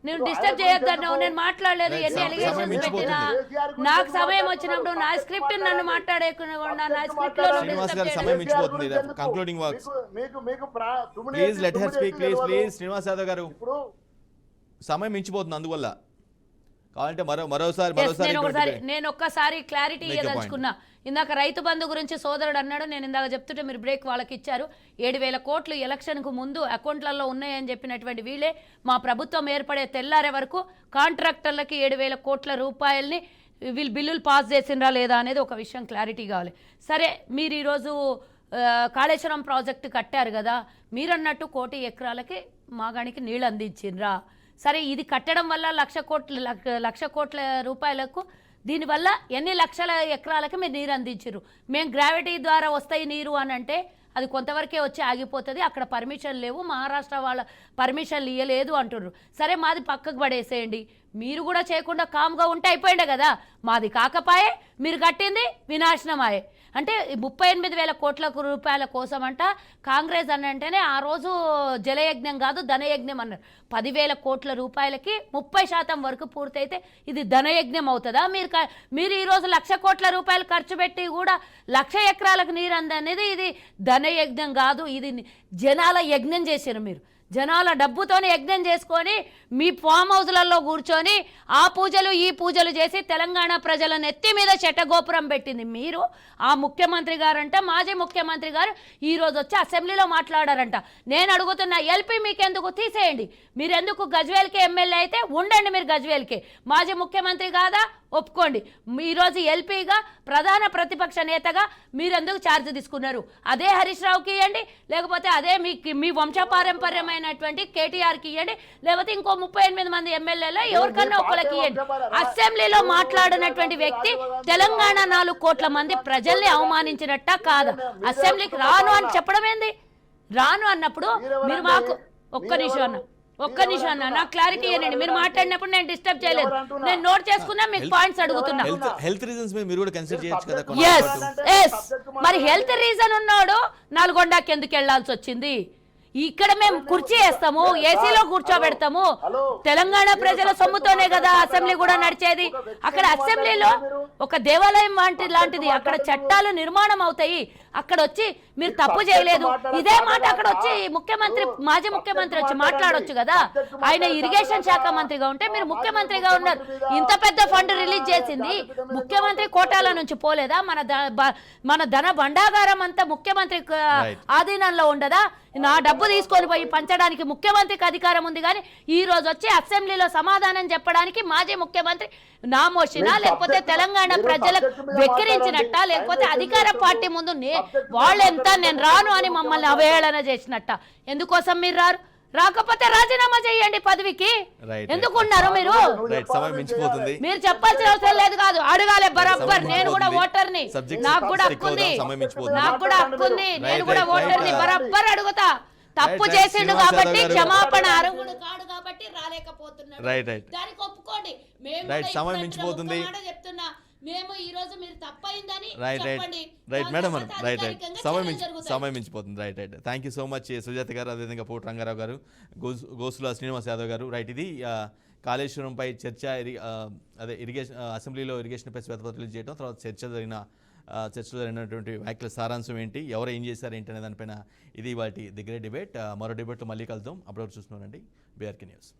నేను డిస్టర్బ్ చేయొద్దన్నావు, నేను మాట్లాడలేదు. ఎన్ని అలిగేషన్స్ పెట్టినా నాకు సమయం వచ్చినప్పుడు నా స్క్రిప్ట్ నన్ను మాట్లాడేకుండా నా స్క్రిప్ట్ లో శ్రీనివాస్ యాదవ్ గారు, సమయం మించిపోతుంది. అందువల్ల కావాలంటే మరోసారి నేను ఒక్కసారి క్లారిటీ ఇవ్వదలుచుకున్నా. ఇందాక రైతు బంధు గురించి సోదరుడు అన్నాడు, నేను ఇందాక చెప్తుంటే మీరు బ్రేక్ వాళ్ళకి ఇచ్చారు. 7,000 కోట్లు ఎలక్షన్కు ముందు అకౌంట్లలో ఉన్నాయని చెప్పినటువంటి వీళ్ళే మా ప్రభుత్వం ఏర్పడే తెల్లారే వరకు కాంట్రాక్టర్లకి 7,000 కోట్ల రూపాయల్ని వీళ్ళు బిల్లులు పాస్ చేసిండ్రా లేదా అనేది ఒక విషయం క్లారిటీ కావాలి. సరే, మీరు ఈరోజు కాళేశ్వరం ప్రాజెక్టు కట్టారు కదా, మీరన్నట్టు 1 కోటి ఎకరాలకి మాగానికి నీళ్ళు అందించిండ్రా? సరే, ఇది కట్టడం వల్ల లక్ష కోట్ల రూపాయలకు దీనివల్ల ఎన్ని లక్షల ఎకరాలకి మీరు నీరు అందించారు? మేము గ్రావిటీ ద్వారా వస్తాయి నీరు అని అంటే అది కొంతవరకే వచ్చి ఆగిపోతుంది, అక్కడ పర్మిషన్ లేవు, మహారాష్ట్ర వాళ్ళ పర్మిషన్లు ఇవ్వలేదు అంటున్నారు. సరే, మాది పక్కకు పడేసేయండి, మీరు కూడా చేయకుండా కామ్గా ఉంటే అయిపోయిండే కదా. మాది కాకపాయే, మీరు కట్టింది వినాశనమాయే. అంటే 38,000 కోట్ల రూపాయల కోసం అంట కాంగ్రెస్ అని అంటేనే ఆ రోజు జలయజ్ఞం కాదు ధనయజ్ఞం అన్నారు. 10,000 కోట్ల రూపాయలకి 30% వరకు పూర్తయితే ఇది ధనయజ్ఞం అవుతుందా? మీరు ఈరోజు 1,00,000 కోట్ల రూపాయలు ఖర్చు పెట్టి కూడా 1,00,000 ఎకరాలకు నీరు అందనేది ఇది ధనయజ్ఞం కాదు, ఇది జనాల యజ్ఞం చేశారు. మీరు జనాల డబ్బుతోనే యజ్ఞం చేసుకొని మీ ఫామ్ హౌస్లలో కూర్చొని ఆ పూజలు ఈ పూజలు చేసి తెలంగాణ ప్రజల నెత్తి మీద చెట్టగోపురం పెట్టింది మీరు. ఆ ముఖ్యమంత్రి గారంట, మాజీ ముఖ్యమంత్రి గారు ఈరోజు వచ్చి అసెంబ్లీలో మాట్లాడారంట. నేను అడుగుతున్నా, ఎల్పీ మీకెందుకు? తీసేయండి. మీరు ఎందుకు గజ్వేల్కే ఎమ్మెల్యే అయితే ఉండండి, మీరు గజ్వేల్కే. మాజీ ముఖ్యమంత్రి కాదా? ఒప్పుకోండి. ఈరోజు ఎల్పీగా ప్రధాన ప్రతిపక్ష నేతగా మీరెందుకు ఛార్జ్ తీసుకున్నారు? అదే హరీష్ రావుకి ఇవ్వండి, లేకపోతే అదే మీ వంశపారంపర్యమైనటువంటి కేటీఆర్కి ఇవ్వండి, లేకపోతే ఇంకో 38 మంది ఎమ్మెల్యేలో ఎవరికన్నా ఒకరికి ఇవ్వండి. అసెంబ్లీలో మాట్లాడినటువంటి వ్యక్తి తెలంగాణ 4 కోట్ల మంది ప్రజల్ని అవమానించినట్ట కాదా? అసెంబ్లీకి రాను అని చెప్పడం ఏంది? రాను అన్నప్పుడు మీరు మాకు ఒక్క నిమిషం అన్న నాకు క్లారిటీ ఇవ్వండి. మీరు మాట్లాడినప్పుడు నేను డిస్టర్బ్ చేయలేదు, నేను నోట్ చేసుకున్నా, మీకు పాయింట్స్ అడుగుతున్నా. హెల్త్ రీజన్స్ మీరు కూడా కన్సిడర్ చేయొచ్చు కదా. మరి హెల్త్ రీజన్ ఉన్నాడు నల్గొండకి ఎందుకు వెళ్లాల్సి వచ్చింది? ఇక్కడ మేము కుర్చీ వేస్తాము, ఏసీలో కూర్చోబెడతాము. తెలంగాణ ప్రజల సొమ్ముతోనే కదా అసెంబ్లీ కూడా నడిచేది. అక్కడ అసెంబ్లీలో ఒక దేవాలయం లాంటిది, అక్కడ చట్టాలు నిర్మాణం అవుతాయి. అక్కడ వచ్చి మీరు తప్పు చేయలేదు, ఇదే మాట అక్కడ వచ్చి మాజీ ముఖ్యమంత్రి వచ్చి మాట్లాడొచ్చు కదా. ఆయన ఇరిగేషన్ శాఖ మంత్రిగా ఉంటే మీరు ముఖ్యమంత్రిగా ఉన్నారు. ఇంత పెద్ద ఫండ్ రిలీజ్ చేసింది ముఖ్యమంత్రి కోటాల నుంచి పోలేదా? మన ధన భండాగారం అంతా ముఖ్యమంత్రి ఆధీనంలో ఉండదా? నా డబ్బు తీసుకొని పోయి పంచడానికి ముఖ్యమంత్రికి అధికారం ఉంది, కానీ ఈ రోజు వచ్చి అసెంబ్లీలో సమాధానం చెప్పడానికి మాజీ ముఖ్యమంత్రి నామోషినా, లేకపోతే తెలంగాణ ప్రజలకు వెక్కిరించినట్ట, లేకపోతే అధికార పార్టీ ముందు వాళ్ళెంత నేను రాను అని మమ్మల్ని అవహేళన చేసినట్ట? ఎందుకోసం మీరు రాకపోతే రాజీనామా చేయండి పదవికి. ఎందుకున్నారు మీరు? మీరు చెప్పాల్సిన అవసరం లేదు, కాదు అడగాలి బరాబర్. నేను కూడా ఓటర్ని, నాకు కూడా హక్కుంది, నేను కూడా ఓటర్ని, బరాబర్ అడుగుతా. తప్పు చేసిండు కాబట్టి క్షమాపణ అర్హుడు కాడు కాబట్టి రాలేకపోతున్నాడు, దానికి ఒప్పుకోండి. మేము చెప్తున్నా, మేము ఈ రోజు మీరు తప్పైందని చెప్పండి. సమయం మించిపోతుంది. Right. Thank you so much Sujatha garu, అదేవిధంగా పోటు రంగారావు గారు, గోసుల శ్రీనివాస్ యాదవ్ గారు. రైట్, ఇది కాళేశ్వరంపై చర్చ, అదే ఇరిగేషన్ అసెంబ్లీలో ఇరిగేషన్పై శ్వేతపత్రం రిలీజ్ చేయడం, తర్వాత చర్చలో జరిగినటువంటి వ్యాఖ్యల సారాంశం ఏంటి, ఎవరు ఏం చేశారు ఏంటి అనే దానిపైన ఇది వాటి ది గ్రేట్ డిబేట్. మరో డిబేట్లో మళ్ళీ కలుద్దాం. అప్పటివరకు చూస్తున్నానండి BRK న్యూస్.